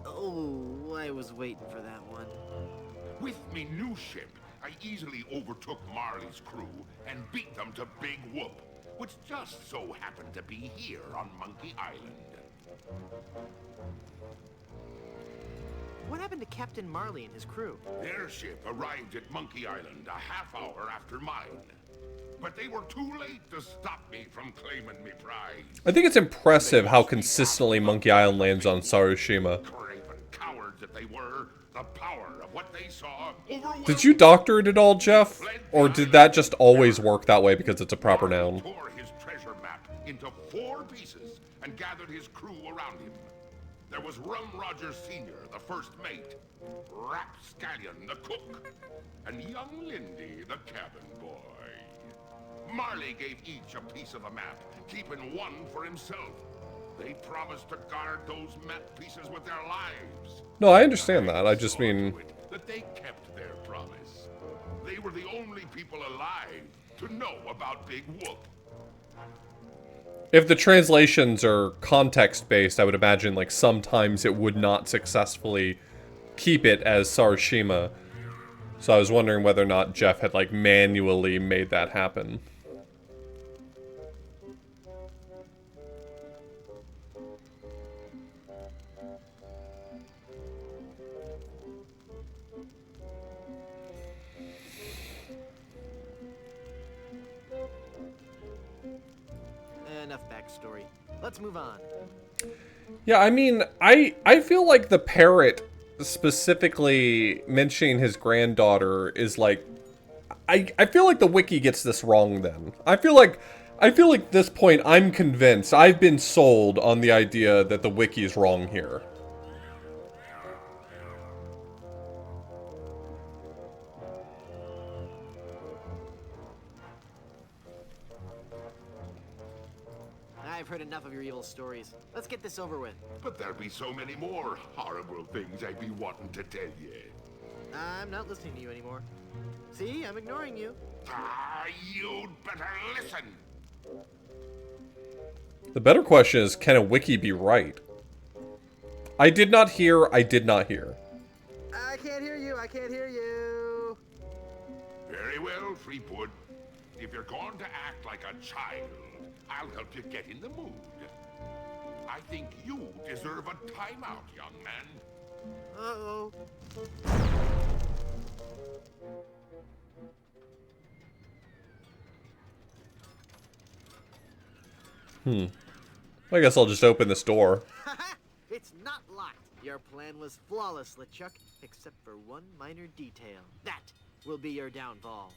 Oh, I was waiting for that one. With me new ship, I easily overtook Marley's crew and beat them to Big Whoop, which just so happened to be here on Monkey Island. What happened to Captain Marley and his crew? Their ship arrived at Monkey Island a half hour after mine. But they were too late to stop me from claiming me prize. I think it's impressive how consistently Monkey Island lands on Sarushima. Craven cowards that they were, the power of what they saw overwhelmed. Did you doctor it at all, Jeff? Or did that just always work that way because it's a proper noun? Tore his treasure map into 4 pieces and gathered his crew around him. There was Rum Rogers Sr., the first mate, Rapscallion, the cook, and young Lindy, the cabin boy. Marley gave each a piece of the map, keeping one for himself. They promised to guard those map pieces with their lives. No, I understand that. I just mean... That they kept their promise. They were the only people alive to know about Big Whoop. If the translations are context-based, I would imagine, like, sometimes it would not successfully keep it as Sarushima. So I was wondering whether or not Jeff had, like, manually made that happen. Enough backstory. Let's move on. Yeah, I mean, I feel like the parrot specifically mentioning his granddaughter is like... I feel like the wiki gets this wrong then. I feel like at this point I'm convinced, I've been sold on the idea that the wiki is wrong here. I've heard enough of your evil stories. Let's get this over with. But there'll be so many more horrible things I'd be wanting to tell you. I'm not listening to you anymore. See, I'm ignoring you. Ah, you'd better listen. The better question is, can a wiki be right? I did not hear, I did not hear. I can't hear you, I can't hear you. Very well, Fleetwood. If you're going to act like a child, I'll help you get in the mood. I think you deserve a timeout, young man. Uh-oh. I guess I'll just open this door. It's not locked. Your plan was flawless, LeChuck, except for one minor detail. That will be your downfall.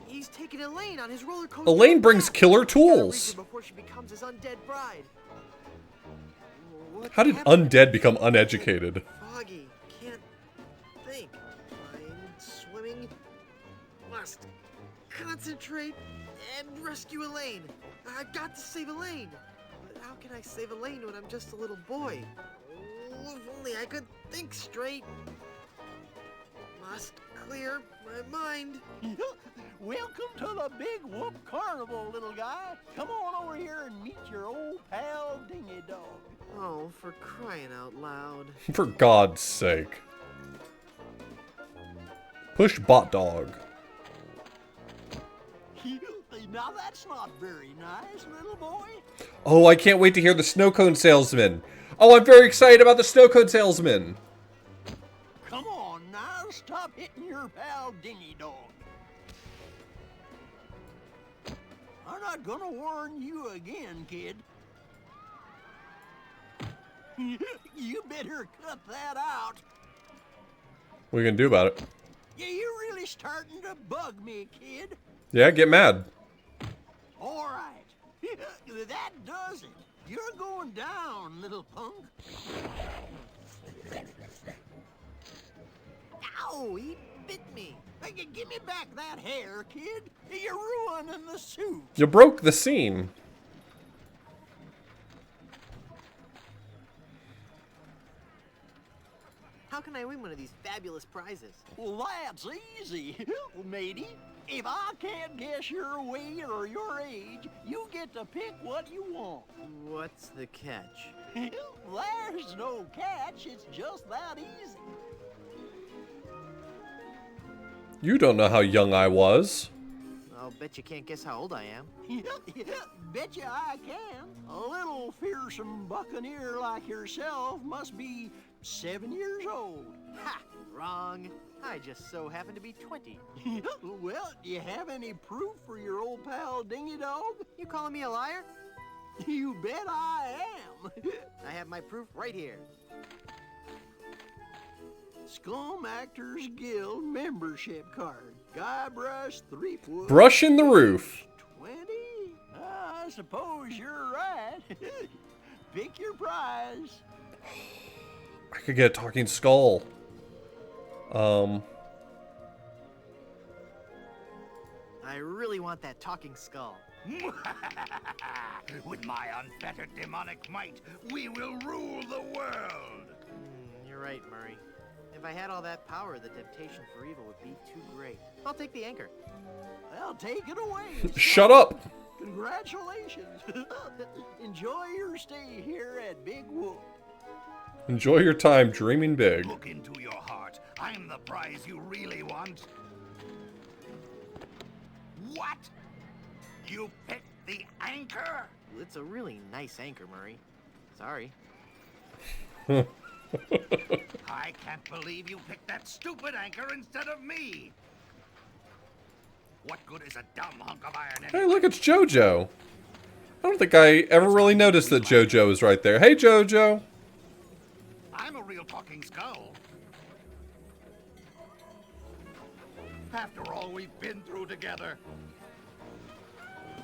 He's taking Elaine on his roller coaster. Elaine brings killer tools. Before she becomes his undead bride. How did undead become uneducated? Foggy, can't think. Flying, swimming, must concentrate and rescue Elaine. I've got to save Elaine. But how can I save Elaine when I'm just a little boy? Oh, if only I could think straight. Must clear my mind. Welcome to the Big Whoop Carnival, little guy. Come on over here and meet your old pal Dingy Dog. Oh, for crying out loud. For God's sake. Push bot dog. Now that's not very nice, little boy. Oh, I can't wait to hear the snow cone salesman. Oh, I'm very excited about the snow cone salesman. Come on now, stop hitting your pal Dingy Dog. I'm not gonna warn you again, kid. You better cut that out. What are you gonna do about it? Yeah, you're really starting to bug me, kid. Yeah, get mad. All right. That does it. You're going down, little punk. Ow, he bit me. Hey, give me back that hair, kid. You're ruining the suit. You broke the scene. How can I win one of these fabulous prizes? Well, that's easy, matey. If I can't guess your weight or your age, you get to pick what you want. What's the catch? There's no catch. It's just that easy. You don't know how young I was. I'll bet you can't guess how old I am. Betcha I can. A little fearsome buccaneer like yourself must be 7 years old. Ha! Wrong. I just so happen to be 20. Well, do you have any proof for your old pal Dingy Dog? You calling me a liar? You bet I am. I have my proof right here. Scum Actors Guild membership card. Guybrush Threepwood. Brushing the roof. 20? I suppose you're right. Pick your prize. I could get a talking skull. I really want that talking skull. With my unfettered demonic might, we will rule the world. You're right, Murray. If I had all that power, the temptation for evil would be too great. I'll take the anchor. Well, take it away. Shut up. Congratulations. Enjoy your stay here at Big Whoop. Enjoy your time dreaming big. Look into your heart. I'm the prize you really want. What? You picked the anchor? Well, it's a really nice anchor, Murray. Sorry. I can't believe you picked that stupid anchor instead of me. What good is a dumb hunk of iron Hey, look, it's JoJo. I don't think I ever really noticed that JoJo is right there. Hey, JoJo. I'm a real talking skull. After all we've been through together.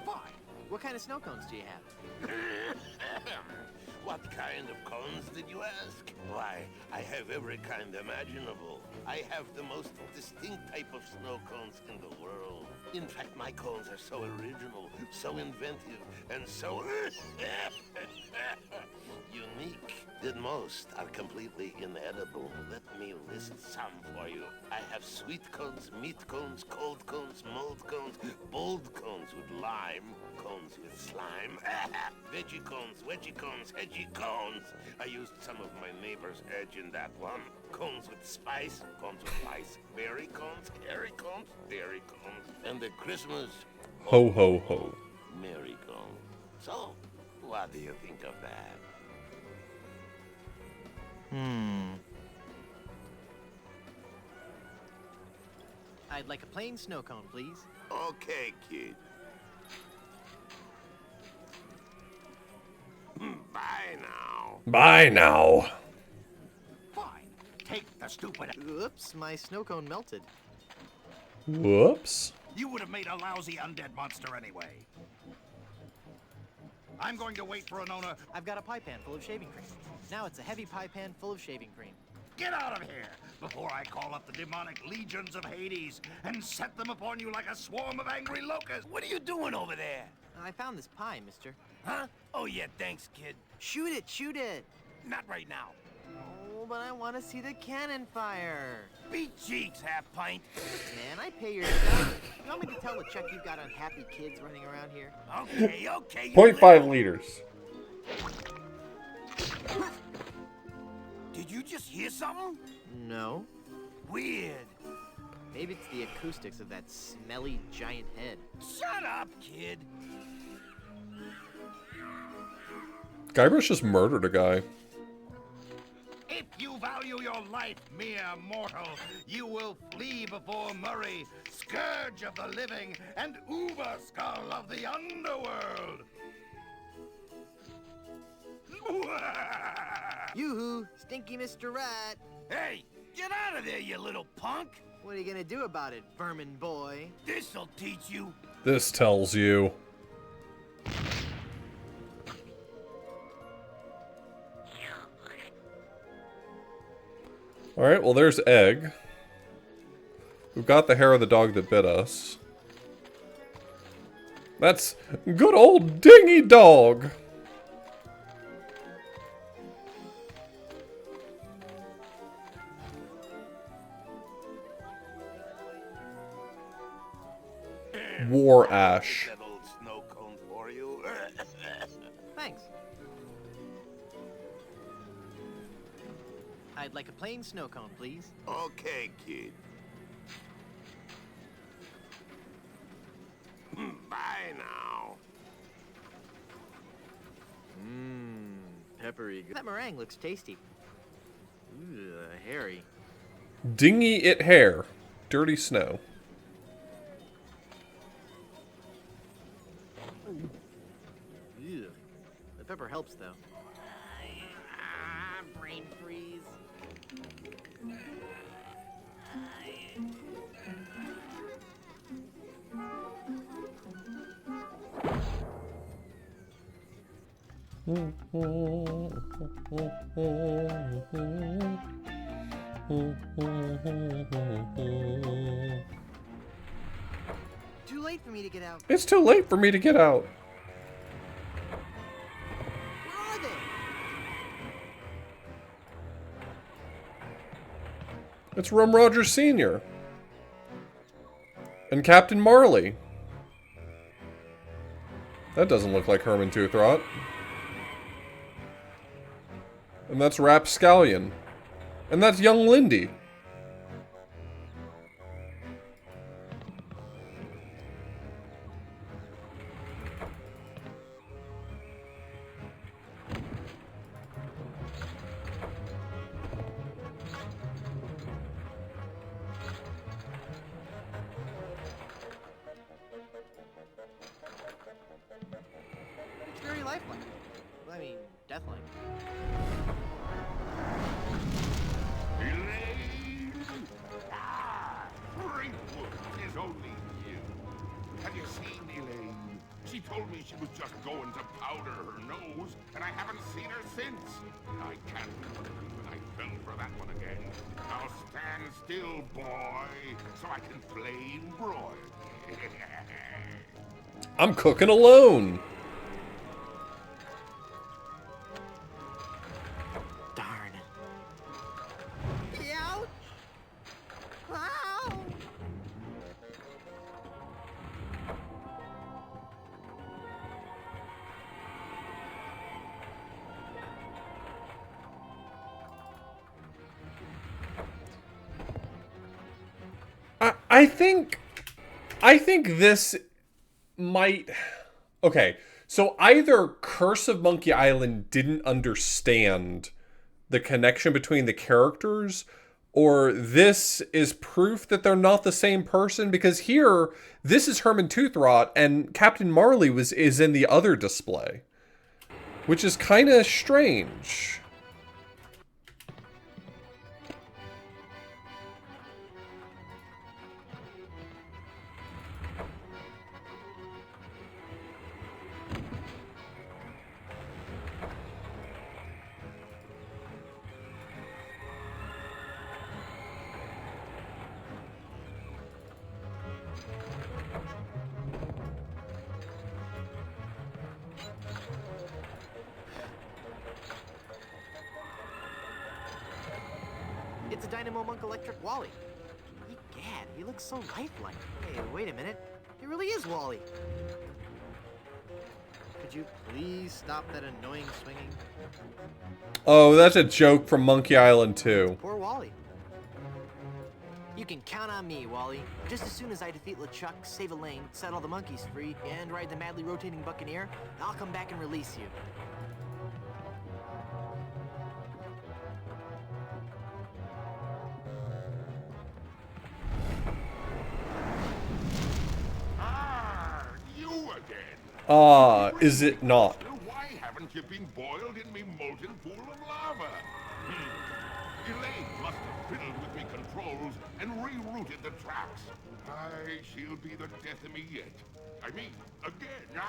Fine. What kind of snow cones do you have? What kind of cones did you ask? Why, I have every kind imaginable. I have the most distinct type of snow cones in the world. In fact, my cones are so original, so inventive, and so unique that most are completely inedible. Let me list some for you. I have sweet cones, meat cones, cold cones, mold cones, bold cones with lime, cones with slime, veggie cones, wedgie cones, hedgy cones. I used some of my neighbor's edge in that one. Cones with spice, cones with ice, berry cones, hairy cones, dairy cones, and the Christmas Ho, ho, ho. Merry cones. So, what do you think of that? I'd like a plain snow cone, please. Okay, kid. Bye now. Bye now. Fine. Take the stupid... Oops, my snow cone melted. Whoops. You would have made a lousy undead monster anyway. I'm going to wait for an owner. I've got a pie pan full of shaving cream. Now it's a heavy pie pan full of shaving cream. Get out of here before I call up the demonic legions of Hades and set them upon you like a swarm of angry locusts. What are you doing over there? I found this pie, mister. Huh? Oh, yeah, thanks, kid. Shoot it, shoot it. Not right now. Oh, but I want to see the cannon fire. Beat cheeks, half-pint. Man, I pay your stuff. You want me to tell the Chuck you've got unhappy kids running around here? Okay, okay. 0.5 liters. Did you just hear something? No. Weird. Maybe it's the acoustics of that smelly giant head. Shut up, kid. Guybrush just murdered a guy. If you value your life, mere mortal, you will flee before Murray, scourge of the living and uber skull of the underworld. Yoo-hoo, stinky Mr. Rat. Hey, get out of there, you little punk! What are you gonna do about it, vermin boy? This'll teach you. This tells you. Alright, well there's Egg. We've got the hair of the dog that bit us. That's good old dingy dog. War Ash. That old snow cone for you. Thanks. I'd like a plain snow cone, please. Okay, kid. Bye now. Mmm, peppery. That meringue looks tasty. Ooh, hairy. Dingy it hair. Dirty snow. Ew. The pepper helps, though. Brain freeze. Too late for me to get out. It's too late for me to get out. Where are they? It's Rum Rogers Sr. And Captain Marley. That doesn't look like Herman Toothrot. And that's Rapscallion. And that's young Lindy. It's very lifelike. I mean, deathlike. Elaine! Ah! Brinkwood is only you. Have you seen Elaine? She told me she was just going to powder her nose, and I haven't seen her since. I can't believe I fell for that one again. Now stand still, boy, so I can flame broil. I'm cooking alone. Darn. Ouch! Ow! I think this might... Okay, so either Curse of Monkey Island didn't understand the connection between the characters, or this is proof that they're not the same person, because here, this is Herman Toothrot, and Captain Marley is in the other display. Which is kind of strange. It's a Dynamo Monk Electric Wally. Egad, he looks so lifelike. Hey, wait a minute. He really is Wally. Could you please stop that annoying swinging? Oh, that's a joke from Monkey Island 2. Poor Wally. You can count on me, Wally. Just as soon as I defeat LeChuck, save Elaine, set all the monkeys free, and ride the madly rotating Buccaneer, I'll come back and release you. Ah, you again. Is it not? Why haven't you've been boiled in me molten pool of lava. Elaine must have fiddled with me controls and rerouted the tracks. Aye, she'll be the death of me yet. I mean, again.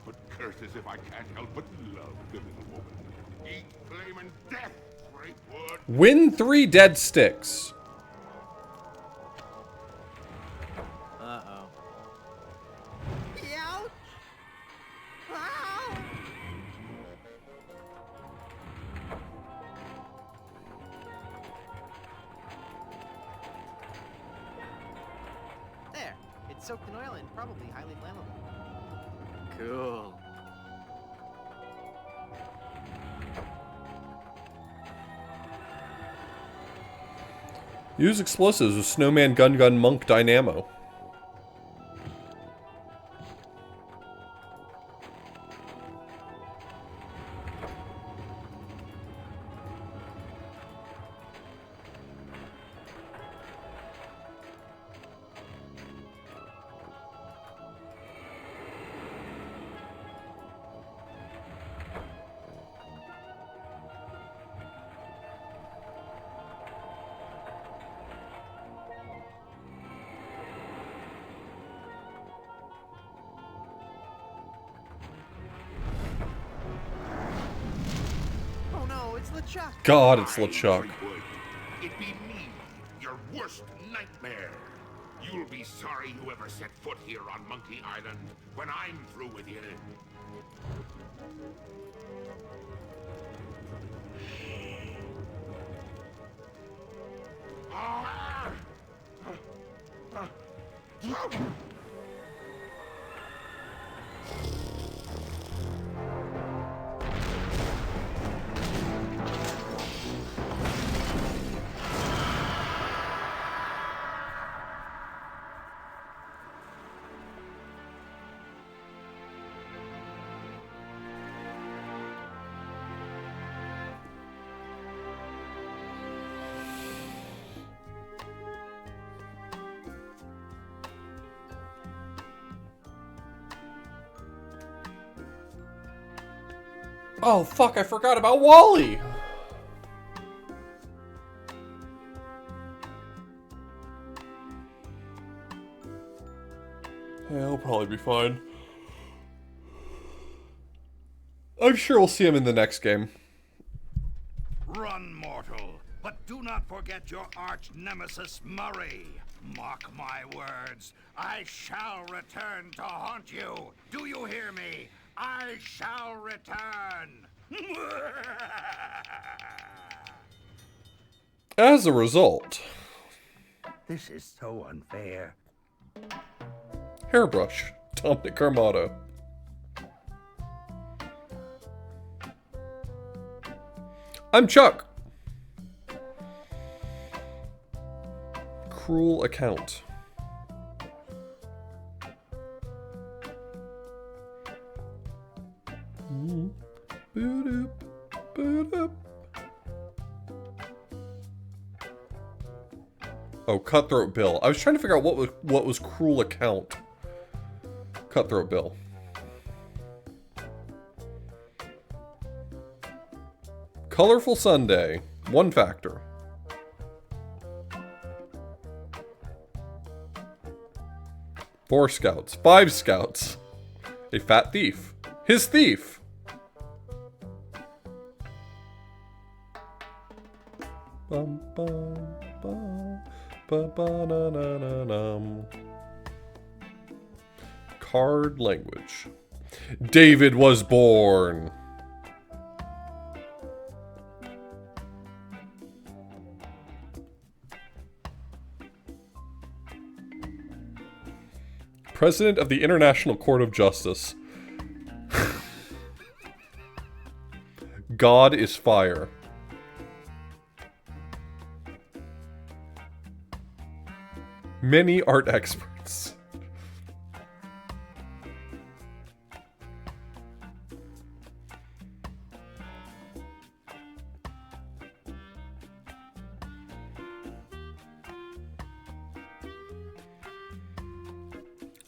But curses if I can't help but love the little woman. Eat flaming death, Breakwood. Win 3 dead sticks. Uh-oh. Ouch! Ow! There. It's soaked in oil and probably highly flammable. Cool. Use explosives with Snowman Gun Gun Monk Dynamo. Oh no, it's LeChuck. God, it's LeChuck. It be me, your worst nightmare. You'll be sorry you ever set foot here on Monkey Island when I'm through with you. Oh, fuck, I forgot about Wally! Yeah, he'll probably be fine. I'm sure we'll see him in the next game. Run, mortal, but do not forget your arch nemesis Murray. Mark my words, I shall return to haunt you. Do you hear me? I shall return. As a result... This is so unfair. Hairbrush, Dominic Armato. I'm Chuck. Cruel account. Boop, boop. Oh, Cutthroat Bill. I was trying to figure out what was Cruel Account. Cutthroat Bill. Colorful Sunday. 1 factor. Four scouts. 5 scouts. A fat thief. His thief. Bum, bum, bum, ba, ba, na, na, na, num. Card language. David was born. President of the International Court of Justice. God is fire. Many art experts.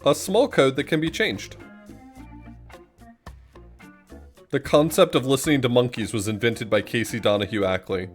A small code that can be changed. The concept of listening to monkeys was invented by Casey Donahue Ackley.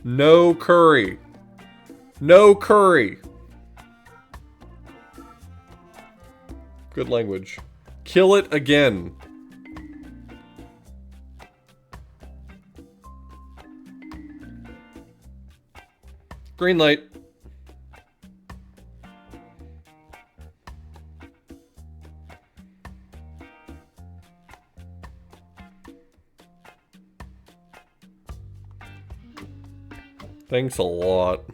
No curry. No curry. Good language. Kill it again. Green light. Thanks a lot.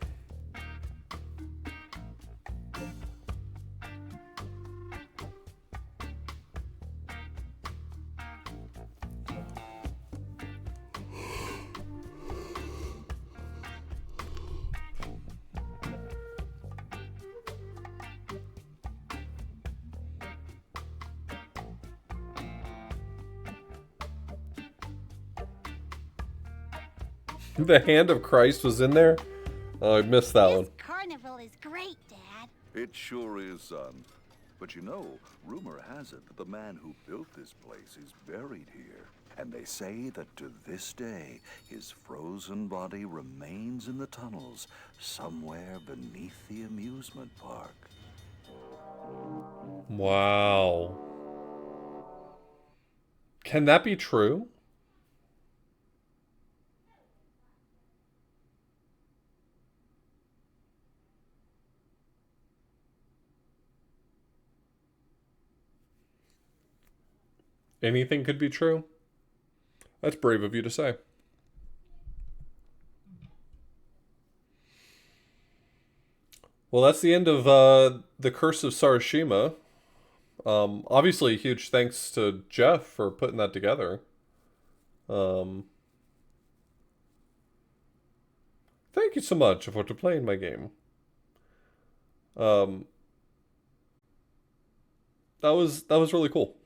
The hand of Christ was in there? Oh, I missed that one. Carnival is great, Dad. It sure is, son. But you know, rumor has it that the man who built this place is buried here. And they say that to this day, his frozen body remains in the tunnels somewhere beneath the amusement park. Wow. Can that be true? Anything could be true? That's brave of you to say. Well, that's the end of The Curse of Sarushima. Obviously, huge thanks to Jeff for putting that together. Thank you so much for playing my game. That was really cool.